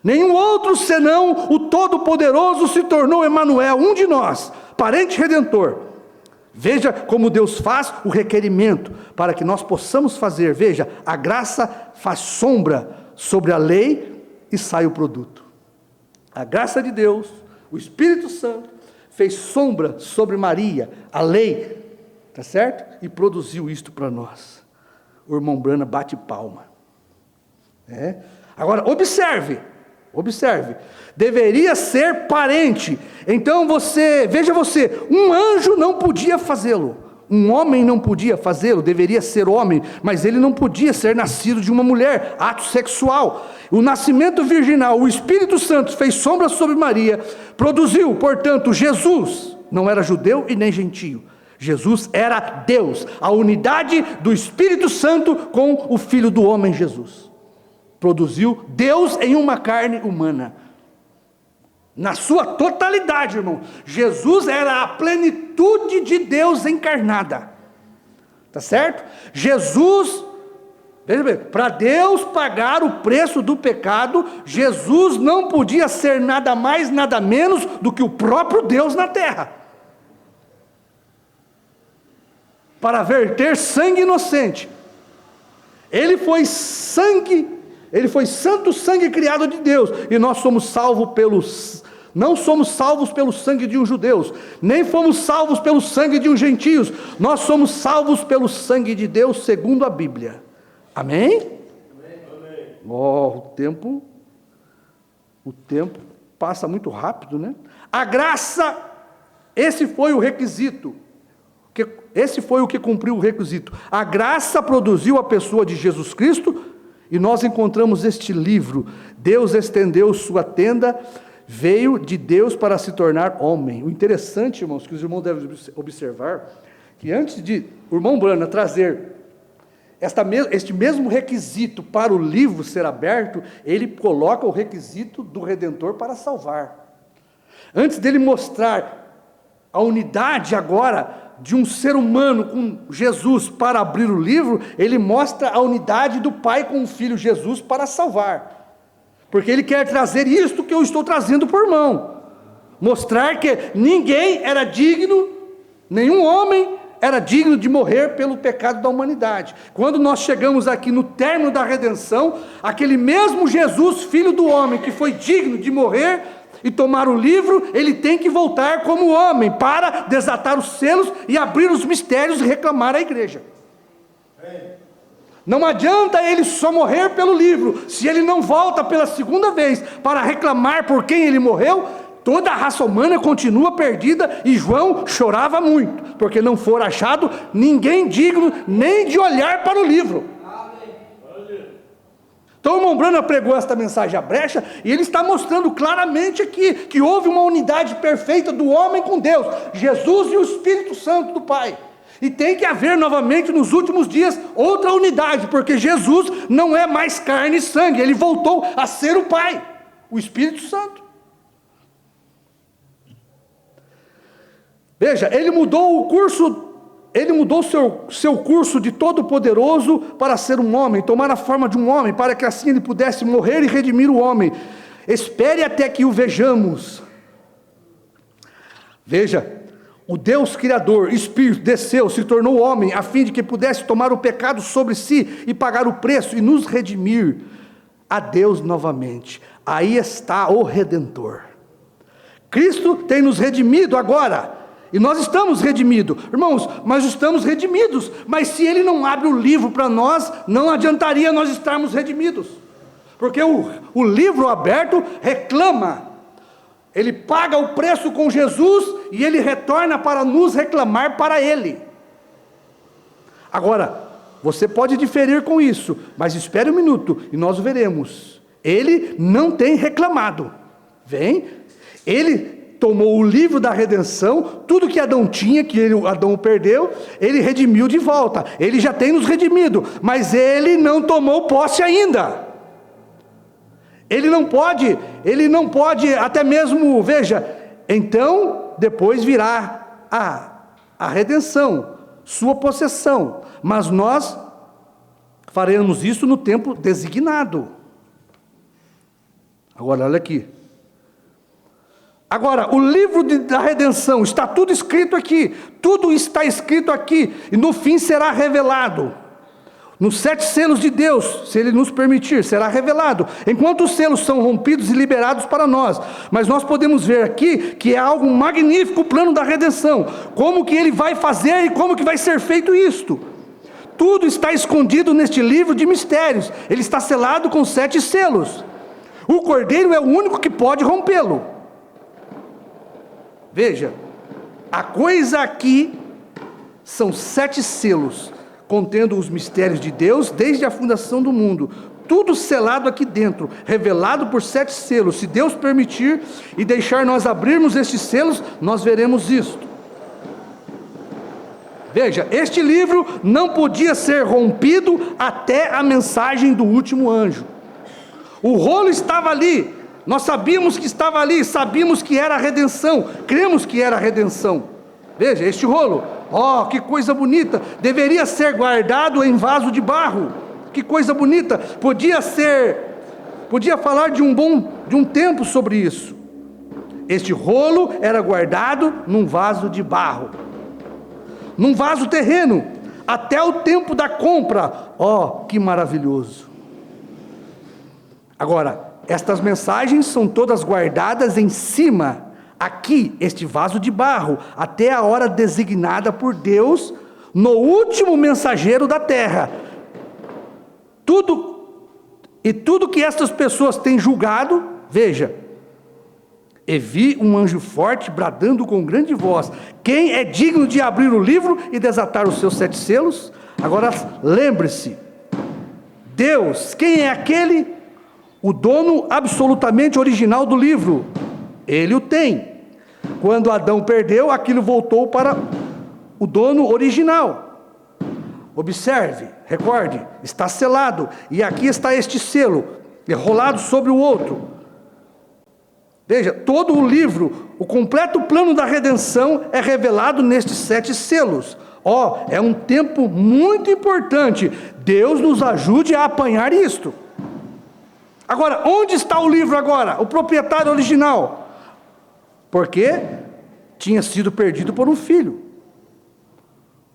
Nenhum outro senão o Todo-Poderoso se tornou Emanuel, um de nós, parente redentor. Veja como Deus faz o requerimento para que nós possamos fazer. Veja, a graça faz sombra sobre a lei e sai o produto. A graça de Deus, o Espírito Santo, fez sombra sobre Maria, a lei, tá certo? E produziu isto para nós. O irmão Brana bate palma. Agora, observe, deveria ser parente. Então veja você, um anjo não podia fazê-lo. Um homem não podia fazê-lo, deveria ser homem, mas ele não podia ser nascido de uma mulher, ato sexual. O nascimento virginal, o Espírito Santo fez sombra sobre Maria, produziu, portanto, Jesus, não era judeu e nem gentio. Jesus era Deus, a unidade do Espírito Santo com o Filho do homem Jesus. Produziu Deus em uma carne humana. Na sua totalidade, irmão. Jesus era a plenitude de Deus encarnada. Tá certo? Jesus, veja bem, para Deus pagar o preço do pecado, Jesus não podia ser nada mais, nada menos do que o próprio Deus na terra. Para verter sangue inocente. Ele foi santo sangue criado de Deus, e nós somos salvos não somos salvos pelo sangue de um judeu, nem fomos salvos pelo sangue de um gentios, nós somos salvos pelo sangue de Deus, segundo a Bíblia. Amém? Amém. O tempo passa muito rápido, né? A graça, esse foi o requisito, esse foi o que cumpriu o requisito. A graça produziu a pessoa de Jesus Cristo, e nós encontramos este livro. Deus estendeu sua tenda, veio de Deus para se tornar homem. O interessante, irmãos, que os irmãos devem observar, que antes de o irmão Brana trazer este mesmo requisito para o livro ser aberto, ele coloca o requisito do Redentor para salvar. Antes dele mostrar a unidade agora de um ser humano com Jesus para abrir o livro, ele mostra a unidade do Pai com o Filho Jesus para salvar. Porque ele quer trazer isto que eu estou trazendo por irmão. Mostrar que ninguém era digno, nenhum homem era digno de morrer pelo pecado da humanidade. Quando nós chegamos aqui no término da redenção, aquele mesmo Jesus, Filho do homem, que foi digno de morrer, e tomar o livro, ele tem que voltar como homem, para desatar os selos e abrir os mistérios e reclamar à igreja. Não adianta ele só morrer pelo livro, se ele não volta pela segunda vez, para reclamar por quem ele morreu, toda a raça humana continua perdida, e João chorava muito, porque não for achado ninguém digno nem de olhar para o livro. Então o irmão Branham pregou esta mensagem à brecha, e ele está mostrando claramente aqui, que houve uma unidade perfeita do homem com Deus, Jesus e o Espírito Santo do Pai, e tem que haver novamente nos últimos dias outra unidade, porque Jesus não é mais carne e sangue, ele voltou a ser o Pai, o Espírito Santo. Veja, ele mudou o curso, ele mudou seu curso de todo-poderoso para ser um homem, tomar a forma de um homem, para que assim ele pudesse morrer e redimir o homem. Espere até que o vejamos. Veja, o Deus Criador, Espírito, desceu, se tornou homem, a fim de que pudesse tomar o pecado sobre si e pagar o preço e nos redimir a Deus novamente. Aí está o Redentor. Cristo tem nos redimido agora. E nós estamos redimidos, irmãos, mas estamos redimidos, mas se ele não abre o livro para nós, não adiantaria nós estarmos redimidos, porque o livro aberto reclama, ele paga o preço com Jesus, e ele retorna para nos reclamar para ele. Agora, você pode diferir com isso, mas espere um minuto, e nós veremos, ele não tem reclamado, ele tomou o livro da redenção, tudo que Adão tinha, que Adão perdeu, ele redimiu de volta, ele já tem nos redimido, mas ele não tomou posse ainda, ele não pode, até mesmo, veja, então, depois virá a redenção, sua possessão, mas nós faremos isso no tempo designado. Agora, olha aqui, agora, o livro da redenção, está tudo escrito aqui, tudo está escrito aqui, e no fim será revelado, nos 7 selos de Deus, se Ele nos permitir, será revelado, enquanto os selos são rompidos e liberados para nós, mas nós podemos ver aqui, que é algo magnífico o plano da redenção, como que Ele vai fazer e como que vai ser feito isto, tudo está escondido neste livro de mistérios, ele está selado com 7 selos, o Cordeiro é o único que pode rompê-lo. Veja, a coisa aqui são 7 selos, contendo os mistérios de Deus desde a fundação do mundo, tudo selado aqui dentro, revelado por 7 selos, se Deus permitir e deixar nós abrirmos estes selos, nós veremos isto. Veja, este livro não podia ser rompido até a mensagem do último anjo, o rolo estava ali, nós sabíamos que estava ali, sabíamos que era a redenção, cremos que era a redenção. Veja, este rolo, que coisa bonita, deveria ser guardado em vaso de barro, que coisa bonita, podia falar de um tempo sobre isso. Este rolo era guardado num vaso de barro, num vaso terreno, até o tempo da compra. Que maravilhoso. Agora, estas mensagens são todas guardadas em cima, aqui, este vaso de barro, até a hora designada por Deus, no último mensageiro da terra. Tudo que estas pessoas têm julgado, veja, e vi um anjo forte bradando com grande voz: quem é digno de abrir o livro e desatar os seus 7 selos? Agora lembre-se, Deus, quem é aquele? O dono absolutamente original do livro, ele o tem. Quando Adão perdeu, aquilo voltou para o dono original. Observe, recorde, está selado, e aqui está este selo, enrolado sobre o outro. Veja, todo o livro, o completo plano da redenção é revelado nestes 7 selos. É um tempo muito importante, Deus nos ajude a apanhar isto. Agora, onde está o livro agora? O proprietário original? Porque tinha sido perdido por um filho.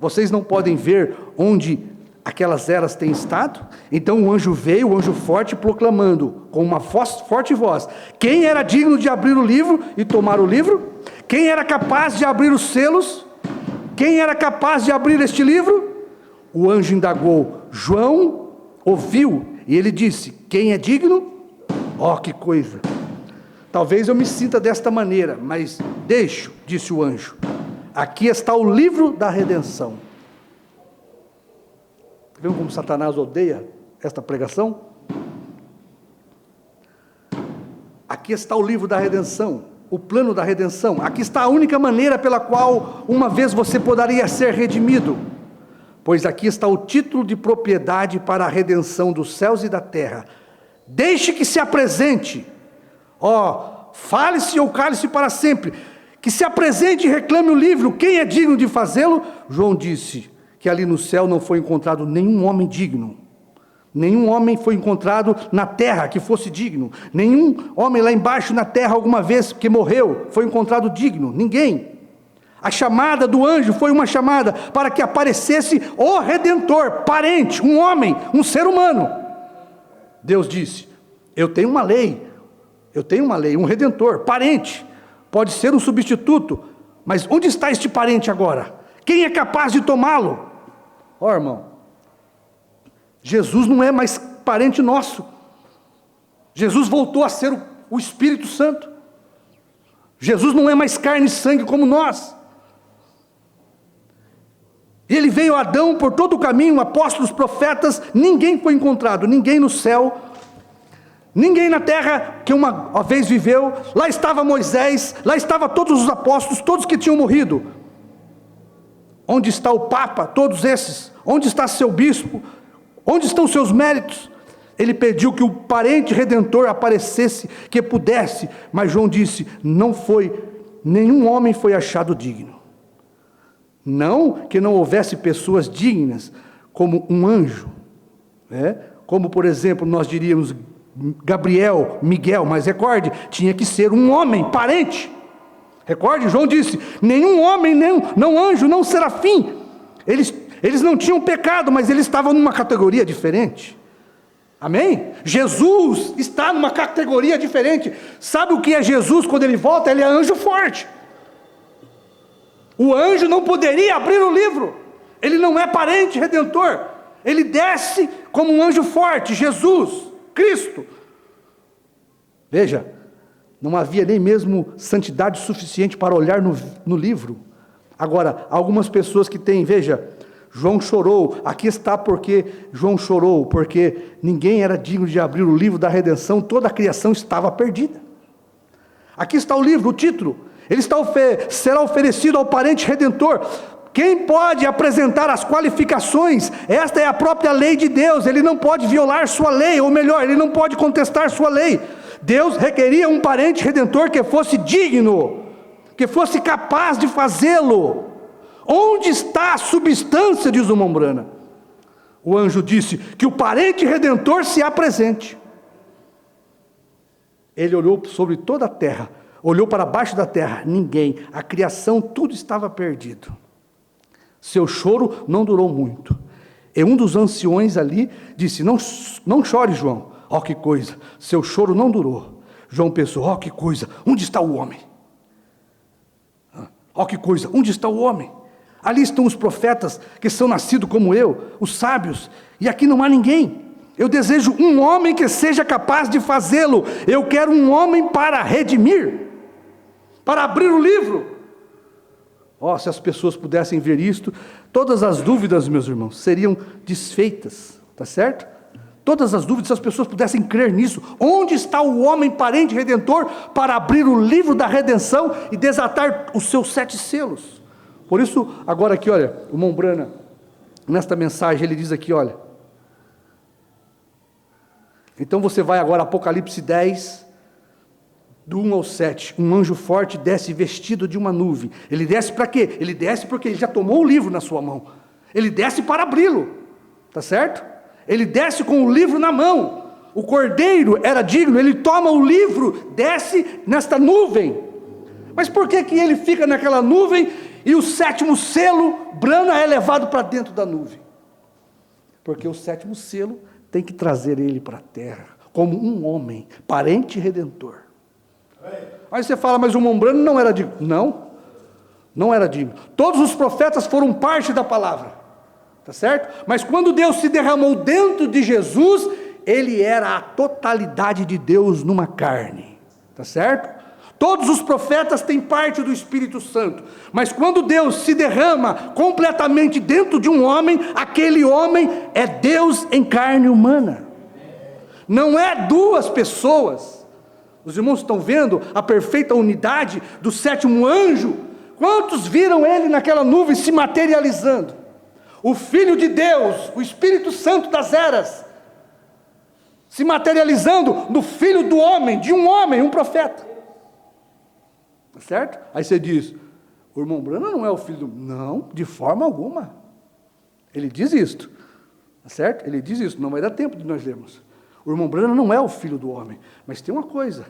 Vocês não podem ver onde aquelas eras têm estado? Então o anjo veio, o anjo forte, proclamando com uma forte voz: quem era digno de abrir o livro e tomar o livro? Quem era capaz de abrir os selos? Quem era capaz de abrir este livro? O anjo indagou. João ouviu e ele disse: quem é digno? Oh, que coisa! Talvez eu me sinta desta maneira, mas deixo, disse o anjo. Aqui está o livro da redenção. Viu como Satanás odeia esta pregação? Aqui está o livro da redenção, o plano da redenção. Aqui está a única maneira pela qual uma vez você poderia ser redimido. Pois aqui está o título de propriedade para a redenção dos céus e da terra. Deixe que se apresente. Fale-se ou cale-se para sempre. Que se apresente e reclame o livro. Quem é digno de fazê-lo? João disse que ali no céu não foi encontrado nenhum homem digno. Nenhum homem foi encontrado na terra que fosse digno. Nenhum homem lá embaixo na terra alguma vez que morreu foi encontrado digno. Ninguém. A chamada do anjo foi uma chamada para que aparecesse o Redentor, parente, um homem, um ser humano. Deus disse: eu tenho uma lei, um Redentor, parente. Pode ser um substituto, mas onde está este parente agora? Quem é capaz de tomá-lo? Irmão, Jesus não é mais parente nosso. Jesus voltou a ser o Espírito Santo. Jesus não é mais carne e sangue como nós. Ele veio a Adão por todo o caminho, apóstolos, profetas, ninguém foi encontrado, ninguém no céu, ninguém na terra que uma vez viveu. Lá estava Moisés, lá estavam todos os apóstolos, todos que tinham morrido. Onde está o Papa, todos esses? Onde está seu bispo? Onde estão seus méritos? Ele pediu que o parente redentor aparecesse, que pudesse, mas João disse: não foi, nenhum homem foi achado digno. Não que não houvesse pessoas dignas, como um anjo, como por exemplo nós diríamos Gabriel, Miguel, mas recorde, tinha que ser um homem, parente. Recorde, João disse: nenhum homem, não anjo, não serafim. Eles não tinham pecado, mas eles estavam numa categoria diferente. Amém? Jesus está numa categoria diferente. Sabe o que é Jesus quando ele volta? Ele é anjo forte. O anjo não poderia abrir o livro. Ele não é parente redentor. Ele desce como um anjo forte. Jesus, Cristo. Veja, não havia nem mesmo santidade suficiente para olhar no livro. Agora, algumas pessoas que têm, veja, João chorou, aqui está porque João chorou, porque ninguém era digno de abrir o livro da redenção, toda a criação estava perdida. Aqui está o livro, o título, ele será oferecido ao parente redentor. Quem pode apresentar as qualificações? Esta é a própria lei de Deus, ele não pode violar sua lei, ou melhor, ele não pode contestar sua lei. Deus requeria um parente redentor que fosse digno, que fosse capaz de fazê-lo. Onde está a substância, diz o Mombrana? O anjo disse que o parente redentor se apresente. Ele olhou sobre toda a terra, olhou para baixo da terra, ninguém, a criação, tudo estava perdido. Seu choro não durou muito. E um dos anciões ali disse: não chore, João. Oh, que coisa, seu choro não durou. João pensou: oh, que coisa, onde está o homem? Oh, que coisa, onde está o homem? Ali estão os profetas que são nascidos como eu, os sábios, e aqui não há ninguém. Eu desejo um homem que seja capaz de fazê-lo. Eu quero um homem para redimir, para abrir o livro. Oh, se as pessoas pudessem ver isto, todas as dúvidas, meus irmãos, seriam desfeitas, tá certo? Todas as dúvidas, se as pessoas pudessem crer nisso. Onde está o homem parente redentor para abrir o livro da redenção e desatar os seus 7 selos? Por isso, agora aqui, olha, o Mombrana, nesta mensagem, ele diz aqui, olha. Então você vai agora, Apocalipse 10, do 1 ao 7, um anjo forte desce vestido de uma nuvem. Ele desce para quê? Ele desce porque ele já tomou o livro na sua mão. Ele desce para abri-lo, tá certo? Ele desce com o livro na mão. O cordeiro era digno, ele toma o livro, desce nesta nuvem. Mas por que ele fica naquela nuvem e o 7º selo, Brana, é levado para dentro da nuvem? Porque o sétimo selo tem que trazer ele para a terra, como um homem, parente redentor. Aí você fala, mas o Mombrano não era digno. Não era digno. Todos os profetas foram parte da palavra, tá certo? Mas quando Deus se derramou dentro de Jesus, ele era a totalidade de Deus numa carne, tá certo? Todos os profetas têm parte do Espírito Santo, mas quando Deus se derrama completamente dentro de um homem, aquele homem é Deus em carne humana. Não é duas pessoas. Os irmãos estão vendo a perfeita unidade do sétimo anjo? Quantos viram ele naquela nuvem se materializando? O Filho de Deus, o Espírito Santo das eras, se materializando no Filho do homem, de um homem, um profeta. Tá certo? Aí você diz, o irmão Branham não é o filho do... Não, de forma alguma. Ele diz isto. Tá certo? Ele diz isso, não vai dar tempo de nós lermos. O irmão Branham não é o filho do homem. Mas tem uma coisa.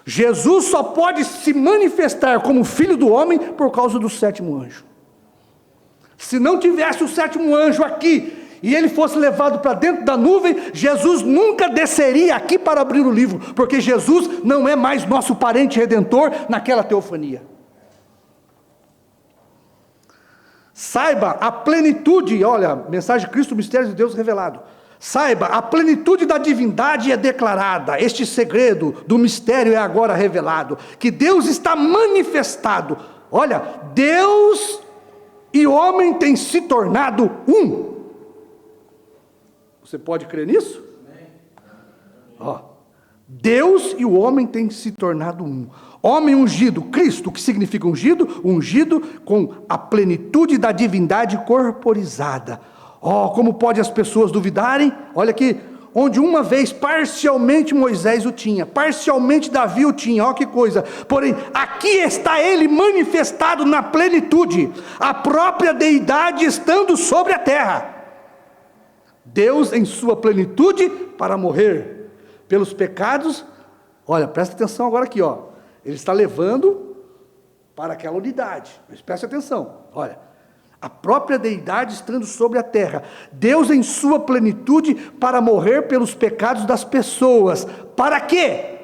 Jesus só pode se manifestar como filho do homem por causa do sétimo anjo. Se não tivesse o sétimo anjo aqui, e ele fosse levado para dentro da nuvem, Jesus nunca desceria aqui para abrir o livro, porque Jesus não é mais nosso parente redentor naquela teofania. Saiba a plenitude, olha, mensagem de Cristo, mistério de Deus revelado. Saiba, a plenitude da divindade é declarada, este segredo do mistério é agora revelado, que Deus está manifestado. Olha, Deus e homem têm se tornado um. Você pode crer nisso? Ó, Deus e o homem têm se tornado um. Homem ungido, Cristo, que significa ungido? Ungido com a plenitude da divindade corporizada. Ó, como pode as pessoas duvidarem? Olha aqui, onde uma vez parcialmente Moisés o tinha, parcialmente Davi o tinha, ó que coisa. Porém, aqui está ele manifestado na plenitude, a própria deidade estando sobre a terra. Deus em sua plenitude para morrer pelos pecados. Olha, presta atenção agora aqui, ó. Ele está levando para aquela unidade. Mas preste atenção, olha. A própria deidade estando sobre a terra. Deus em sua plenitude para morrer pelos pecados das pessoas. Para quê?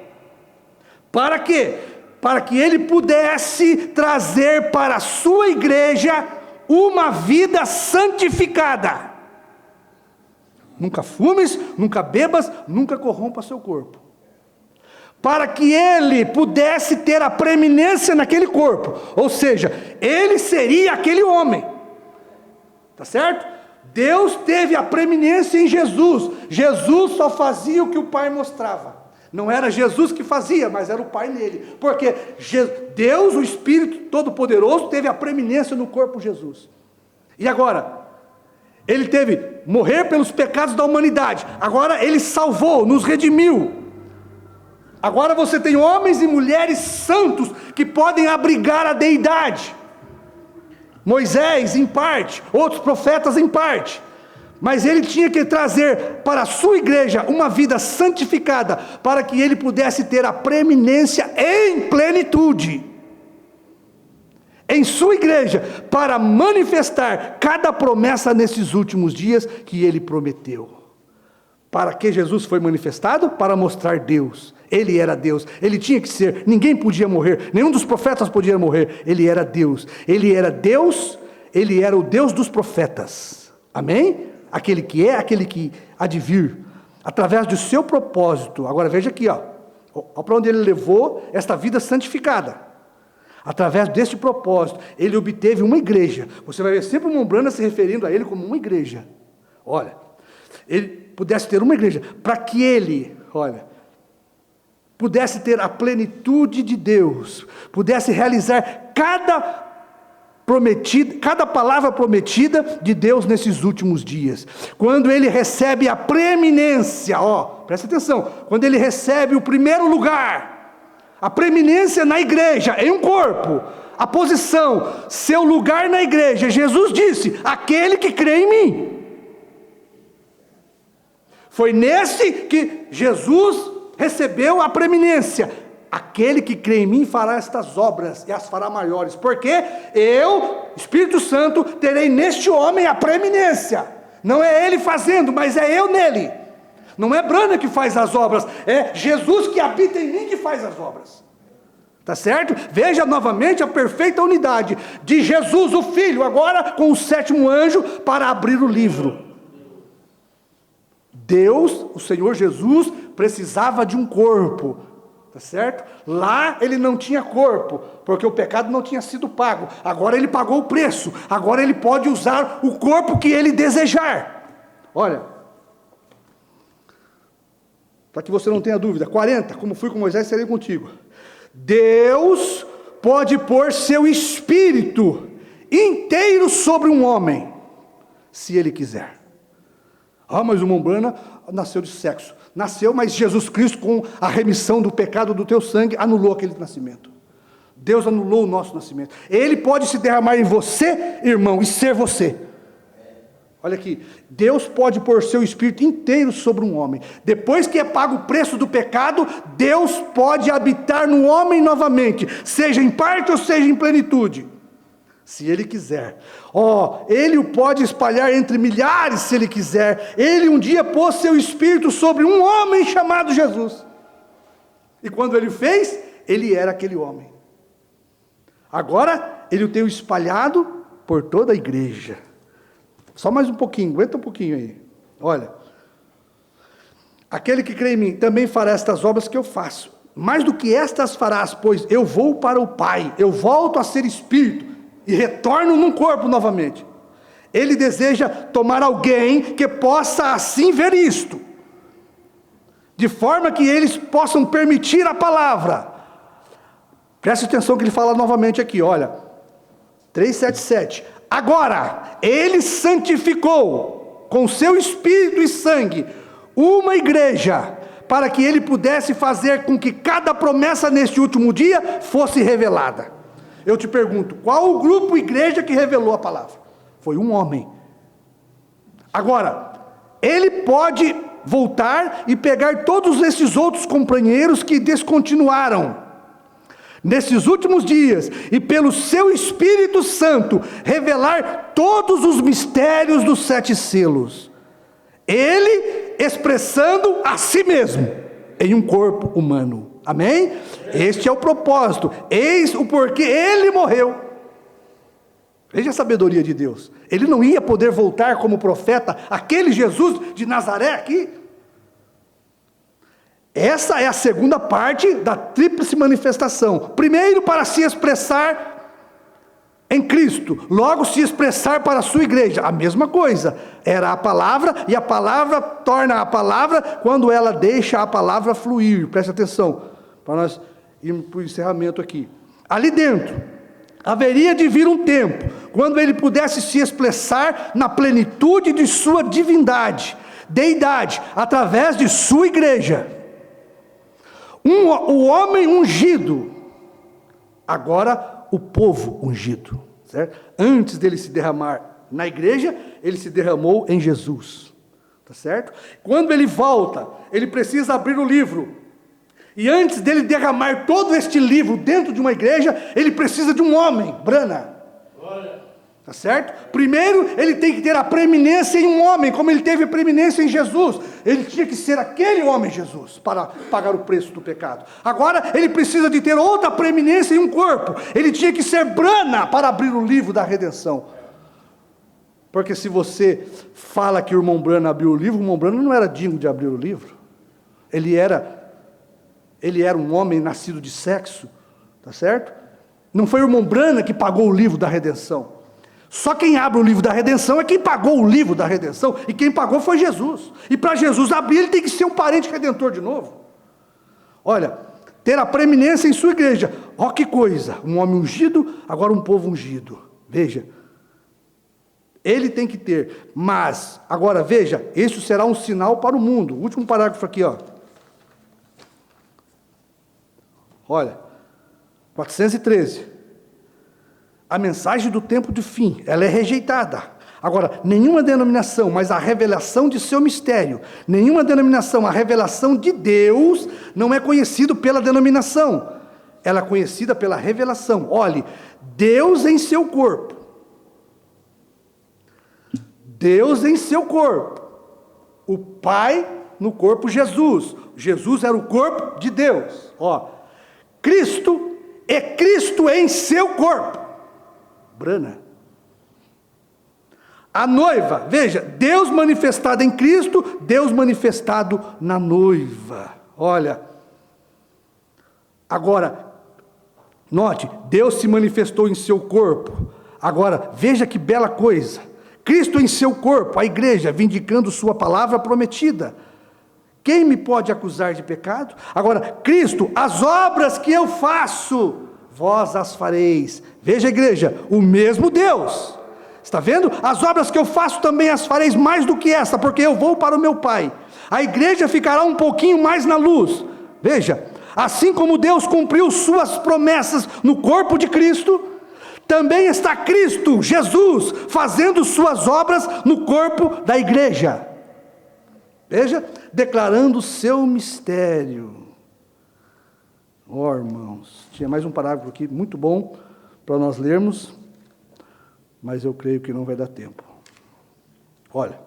Para quê? Para que ele pudesse trazer para a sua igreja uma vida santificada. Nunca fumes, nunca bebas, nunca corrompa seu corpo. Para que ele pudesse ter a preeminência naquele corpo. Ou seja, ele seria aquele homem. Tá certo? Deus teve a preeminência em Jesus. Jesus só fazia o que o Pai mostrava. Não era Jesus que fazia, mas era o Pai nele. Porque Deus, o Espírito Todo-Poderoso, teve a preeminência no corpo de Jesus. E agora? Ele teve morrer pelos pecados da humanidade. Agora ele salvou, nos redimiu. Agora você tem homens e mulheres santos que podem abrigar a deidade. Moisés em parte, outros profetas em parte. Mas ele tinha que trazer para a sua igreja uma vida santificada, para que ele pudesse ter a preeminência em plenitude. Em sua igreja, para manifestar cada promessa nesses últimos dias que ele prometeu. Para que Jesus foi manifestado? Para mostrar Deus. Ele era Deus, ele tinha que ser, ninguém podia morrer, nenhum dos profetas podia morrer, ele era Deus, ele era Deus, ele era o Deus dos profetas, amém? Aquele que é, aquele que há de vir, através do seu propósito. Agora veja aqui, ó para onde ele levou esta vida santificada. Através deste propósito, ele obteve uma igreja. Você vai ver sempre o Mombrana se referindo a ele como uma igreja. Olha, ele pudesse ter uma igreja, para que ele, olha, pudesse ter a plenitude de Deus, pudesse realizar cada palavra prometida de Deus nesses últimos dias. Quando ele recebe a preeminência, ó, presta atenção, quando ele recebe o primeiro lugar, a preeminência na igreja, em um corpo, a posição, seu lugar na igreja, Jesus disse, aquele que crê em mim. Foi nesse que Jesus recebeu a preeminência. Aquele que crê em mim fará estas obras, e as fará maiores, porque eu, Espírito Santo, terei neste homem a preeminência. Não é ele fazendo, mas é eu nele. Não é Brana que faz as obras, é Jesus que habita em mim que faz as obras. Tá certo? Veja novamente a perfeita unidade de Jesus, o Filho, agora com o 7º anjo para abrir o livro. Deus, o Senhor Jesus, precisava de um corpo. Tá certo? Lá ele não tinha corpo, porque o pecado não tinha sido pago. Agora ele pagou o preço. Agora ele pode usar o corpo que ele desejar. Olha, para que você não tenha dúvida, 40, como fui com Moisés, serei contigo. Deus pode pôr seu espírito inteiro sobre um homem, se ele quiser. Ah, mas o irmão Brana nasceu de sexo. Nasceu, mas Jesus Cristo, com a remissão do pecado do teu sangue, anulou aquele nascimento. Deus anulou o nosso nascimento. Ele pode se derramar em você, irmão, e ser você. Olha aqui, Deus pode pôr seu espírito inteiro sobre um homem. Depois que é pago o preço do pecado, Deus pode habitar no homem novamente, seja em parte ou seja em plenitude, se ele quiser. Ele o pode espalhar entre milhares se ele quiser. Ele um dia pôs seu espírito sobre um homem chamado Jesus. E quando ele fez, ele era aquele homem. Agora, ele o tem espalhado por toda a igreja. Só mais um pouquinho, aguenta um pouquinho aí. Olha, aquele que crê em mim também fará estas obras que eu faço. Mais do que estas farás, pois eu vou para o Pai. Eu volto a ser espírito e retorno num corpo novamente. Ele deseja tomar alguém que possa assim ver isto, de forma que eles possam permitir a palavra. Preste atenção que ele fala novamente aqui, olha, 3:7. Agora, ele santificou com seu espírito e sangue uma igreja, para que ele pudesse fazer com que cada promessa neste último dia fosse revelada. Eu te pergunto, qual o grupo igreja que revelou a palavra? Foi um homem. Agora, ele pode voltar e pegar todos esses outros companheiros que descontinuaram nesses últimos dias, e pelo seu Espírito Santo, revelar todos os mistérios dos 7 selos. Ele expressando a si mesmo, em um corpo humano. Amém? Este é o propósito. Eis o porquê ele morreu. Veja a sabedoria de Deus. Ele não ia poder voltar como profeta, aquele Jesus de Nazaré aqui. Essa é a segunda parte da tríplice manifestação. Primeiro, para se expressar em Cristo, logo se expressar para a sua igreja. A mesma coisa, era a palavra, e a palavra torna a palavra quando ela deixa a palavra fluir. Preste atenção, para nós irmos para o encerramento aqui. Ali dentro, haveria de vir um tempo, quando ele pudesse se expressar na plenitude de sua divindade, deidade, através de sua igreja. O homem ungido, agora o povo ungido, certo? Antes dele se derramar na igreja, ele se derramou em Jesus, tá certo? Quando ele volta, ele precisa abrir o livro, e antes dele derramar todo este livro dentro de uma igreja, ele precisa de um homem, Brana, tá certo? Primeiro, ele tem que ter a preeminência em um homem, como ele teve a preeminência em Jesus. Ele tinha que ser aquele homem, Jesus, para pagar o preço do pecado. Agora, ele precisa de ter outra preeminência em um corpo. Ele tinha que ser Brana para abrir o livro da redenção. Porque se você fala que o irmão Brana abriu o livro, o irmão Brana não era digno de abrir o livro. Ele era um homem nascido de sexo, tá certo? Não foi o irmão Brana que pagou o livro da redenção. Só quem abre o livro da redenção é quem pagou o livro da redenção, e quem pagou foi Jesus. E para Jesus abrir, ele tem que ser um parente redentor de novo. Olha, ter a preeminência em sua igreja. Ó que coisa, um homem ungido, agora um povo ungido. Veja, ele tem que ter, mas, agora veja, isso será um sinal para o mundo. O último parágrafo aqui, ó. Olha, 413. A mensagem do tempo do fim, ela é rejeitada. Agora, nenhuma denominação, mas a revelação de seu mistério, nenhuma denominação, a revelação de Deus, não é conhecido pela denominação, ela é conhecida pela revelação. Olhe, Deus em seu corpo, Deus em seu corpo, o Pai no corpo Jesus. Jesus era o corpo de Deus. Cristo é Cristo em seu corpo. Brana. A noiva, veja, Deus manifestado em Cristo, Deus manifestado na noiva. Olha, agora, note, Deus se manifestou em seu corpo. Agora, veja que bela coisa. Cristo em seu corpo, a igreja, vindicando sua palavra prometida. Quem me pode acusar de pecado? Agora, Cristo, as obras que eu faço, vós as fareis. Veja, igreja, o mesmo Deus. Está vendo? As obras que eu faço também as fareis mais do que esta, porque eu vou para o meu Pai. A igreja ficará um pouquinho mais na luz. Veja, assim como Deus cumpriu suas promessas no corpo de Cristo, também está Cristo, Jesus, fazendo suas obras no corpo da igreja. Veja, declarando o seu mistério. Irmãos, tinha mais um parágrafo aqui, muito bom, para nós lermos, mas eu creio que não vai dar tempo. Olha.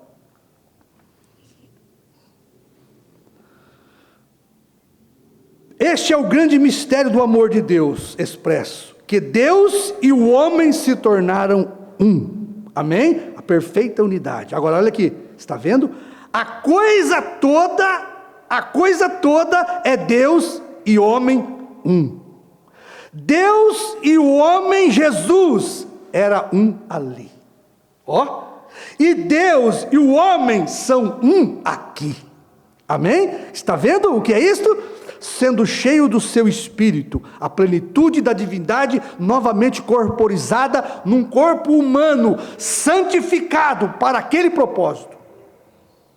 Este é o grande mistério do amor de Deus expresso, que Deus e o homem se tornaram um. Amém? A perfeita unidade. Agora olha aqui, está vendo? A coisa toda é Deus e homem um. Deus e o homem Jesus era um ali. E Deus e o homem são um aqui. Amém? Está vendo o que é isto? Sendo cheio do seu Espírito, a plenitude da divindade novamente corporizada num corpo humano, santificado para aquele propósito.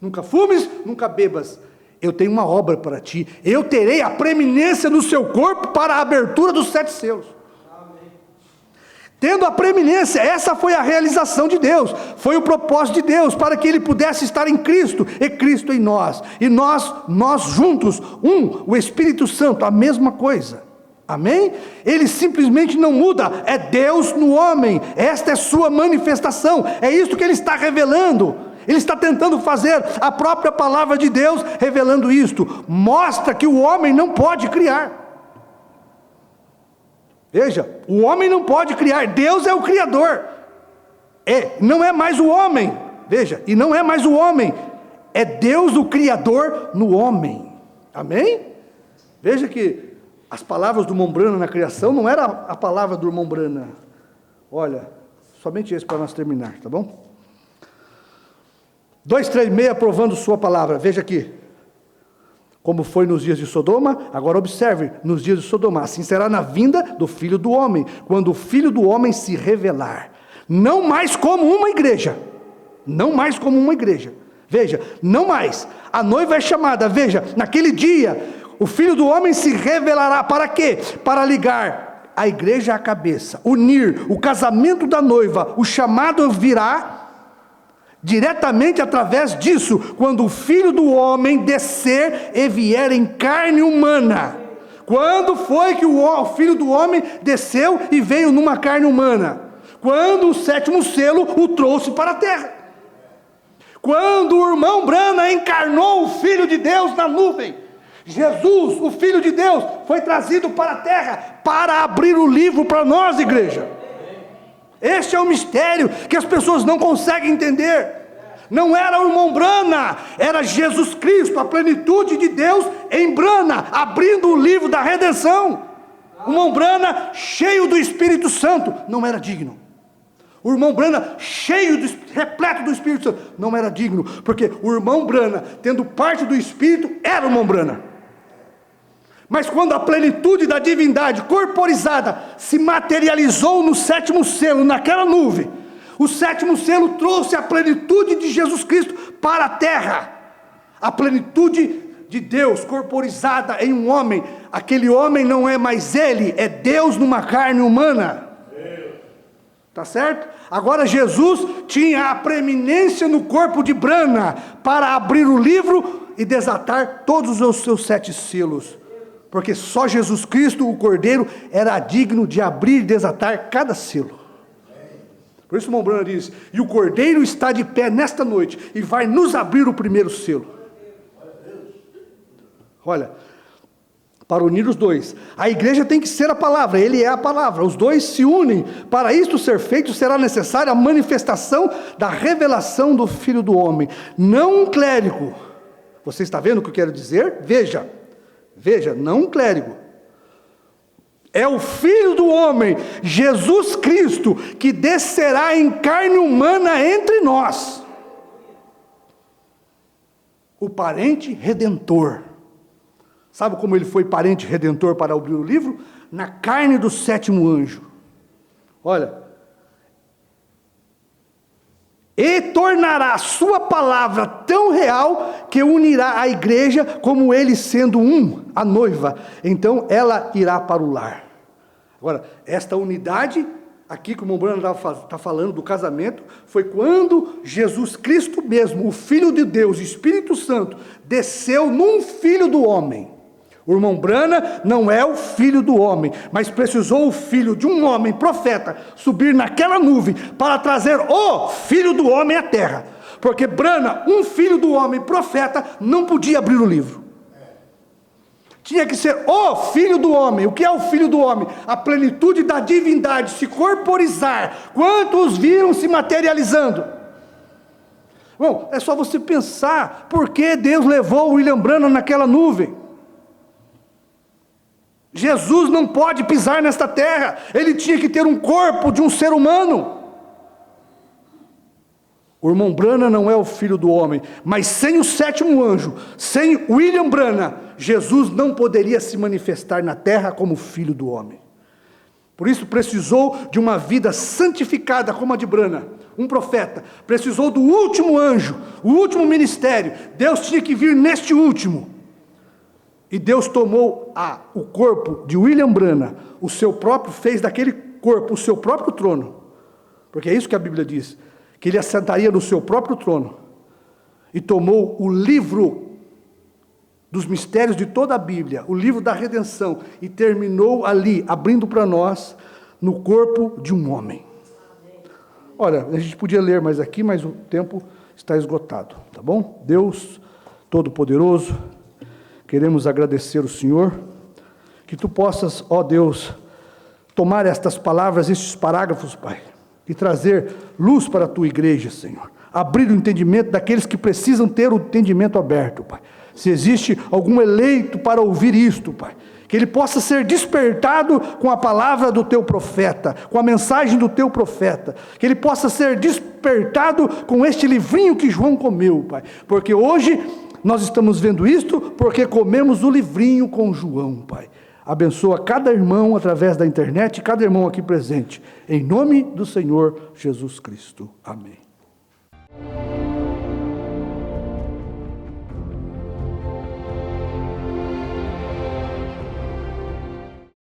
Nunca fumes, nunca bebas. Eu tenho uma obra para ti. Eu terei a preeminência no seu corpo para a abertura dos 7 selos. Amém. Tendo a preeminência, essa foi a realização de Deus. Foi o propósito de Deus, para que ele pudesse estar em Cristo, e Cristo em nós. E nós juntos, o Espírito Santo, a mesma coisa. Amém? Ele simplesmente não muda, é Deus no homem. Esta é sua manifestação, é isso que ele está revelando. Ele está tentando fazer a própria palavra de Deus, revelando isto. Mostra que o homem não pode criar. Veja, o homem não pode criar, Deus é o Criador. Não é mais o homem, veja, e não é mais o homem, é Deus o Criador no homem. Amém? Veja que as palavras do irmão Brana na criação não era a palavra do irmão Brana. Olha, somente esse para nós terminar, tá bom? 2:3:6, aprovando sua palavra. Veja aqui, como foi nos dias de Sodoma, agora observe, nos dias de Sodoma, assim será na vinda do Filho do Homem, quando o Filho do Homem se revelar, não mais como uma igreja, veja, não mais, a noiva é chamada, veja, naquele dia, o Filho do Homem se revelará, para quê? Para ligar a igreja à cabeça, unir o casamento da noiva, o chamado virá, diretamente através disso, quando o Filho do Homem descer e vier em carne humana. Quando foi que o Filho do Homem desceu e veio numa carne humana? Quando o 7º selo o trouxe para a terra. Quando o irmão Brana encarnou o Filho de Deus na nuvem. Jesus, o Filho de Deus, foi trazido para a terra para abrir o livro para nós, igreja. Este é o mistério que as pessoas não conseguem entender. Não era o irmão Brana, era Jesus Cristo, a plenitude de Deus em Brana, abrindo o livro da redenção. O irmão Brana, cheio do Espírito Santo, não era digno. O irmão Brana, repleto do Espírito Santo, não era digno, porque o irmão Brana, tendo parte do Espírito, era o irmão Brana. Mas quando a plenitude da divindade corporizada se materializou no 7º selo, naquela nuvem, o 7º selo trouxe a plenitude de Jesus Cristo para a terra. A plenitude de Deus corporizada em um homem. Aquele homem não é mais ele, é Deus numa carne humana. Tá certo? Agora Jesus tinha a preeminência no corpo de Brana para abrir o livro e desatar todos os seus 7 selos. Porque só Jesus Cristo, o Cordeiro, era digno de abrir e desatar cada selo. Por isso o irmão Branham diz, e o Cordeiro está de pé nesta noite e vai nos abrir o primeiro selo. Olha, para unir os dois, a igreja tem que ser a palavra, ele é a palavra, os dois se unem. Para isto ser feito, será necessária a manifestação da revelação do Filho do Homem, não um clérigo. Você está vendo o que eu quero dizer? Veja, não um clérigo. É o Filho do Homem, Jesus Cristo, que descerá em carne humana entre nós. O parente redentor. Sabe como ele foi parente redentor para abrir o livro? Na carne do sétimo anjo. Olha. E tornará a sua palavra tão real que unirá a igreja como ele sendo um, a noiva. Então ela irá para o lar. Agora, esta unidade, aqui como o Bruno está falando do casamento, foi quando Jesus Cristo mesmo, o Filho de Deus, Espírito Santo, desceu num filho do homem. O irmão Brana não é o filho do homem, mas precisou o filho de um homem, profeta, subir naquela nuvem para trazer o filho do homem à terra. Porque Brana, um filho do homem, profeta, não podia abrir o livro. Tinha que ser o filho do homem. O que é o filho do homem? A plenitude da divindade, se corporizar. Quantos viram se materializando? Bom, é só você pensar, por que Deus levou o William Branham naquela nuvem? Jesus não pode pisar nesta terra, ele tinha que ter um corpo de um ser humano. O irmão Branham não é o filho do homem, mas sem o sétimo anjo, sem William Branham, Jesus não poderia se manifestar na terra como filho do homem. Por isso precisou de uma vida santificada como a de Branham, um profeta. Precisou do último anjo, o último ministério. Deus tinha que vir neste último. E Deus tomou o corpo de William Branham, o seu próprio, fez daquele corpo o seu próprio trono. Porque é isso que a Bíblia diz, que ele assentaria no seu próprio trono. E tomou o livro dos mistérios de toda a Bíblia, o livro da redenção, e terminou ali, abrindo para nós, no corpo de um homem. Olha, a gente podia ler mais aqui, mas o tempo está esgotado, tá bom? Deus Todo-Poderoso, queremos agradecer o Senhor, que Tu possas, ó Deus, tomar estas palavras, estes parágrafos, Pai, e trazer luz para a Tua igreja, Senhor. Abrir o entendimento daqueles que precisam ter o entendimento aberto, Pai. Se existe algum eleito para ouvir isto, Pai, que ele possa ser despertado com a palavra do Teu profeta, com a mensagem do Teu profeta, que ele possa ser despertado com este livrinho que João comeu, Pai, porque hoje nós estamos vendo isto porque comemos o livrinho com João, Pai. Abençoa cada irmão através da internet, cada irmão aqui presente, em nome do Senhor Jesus Cristo. Amém.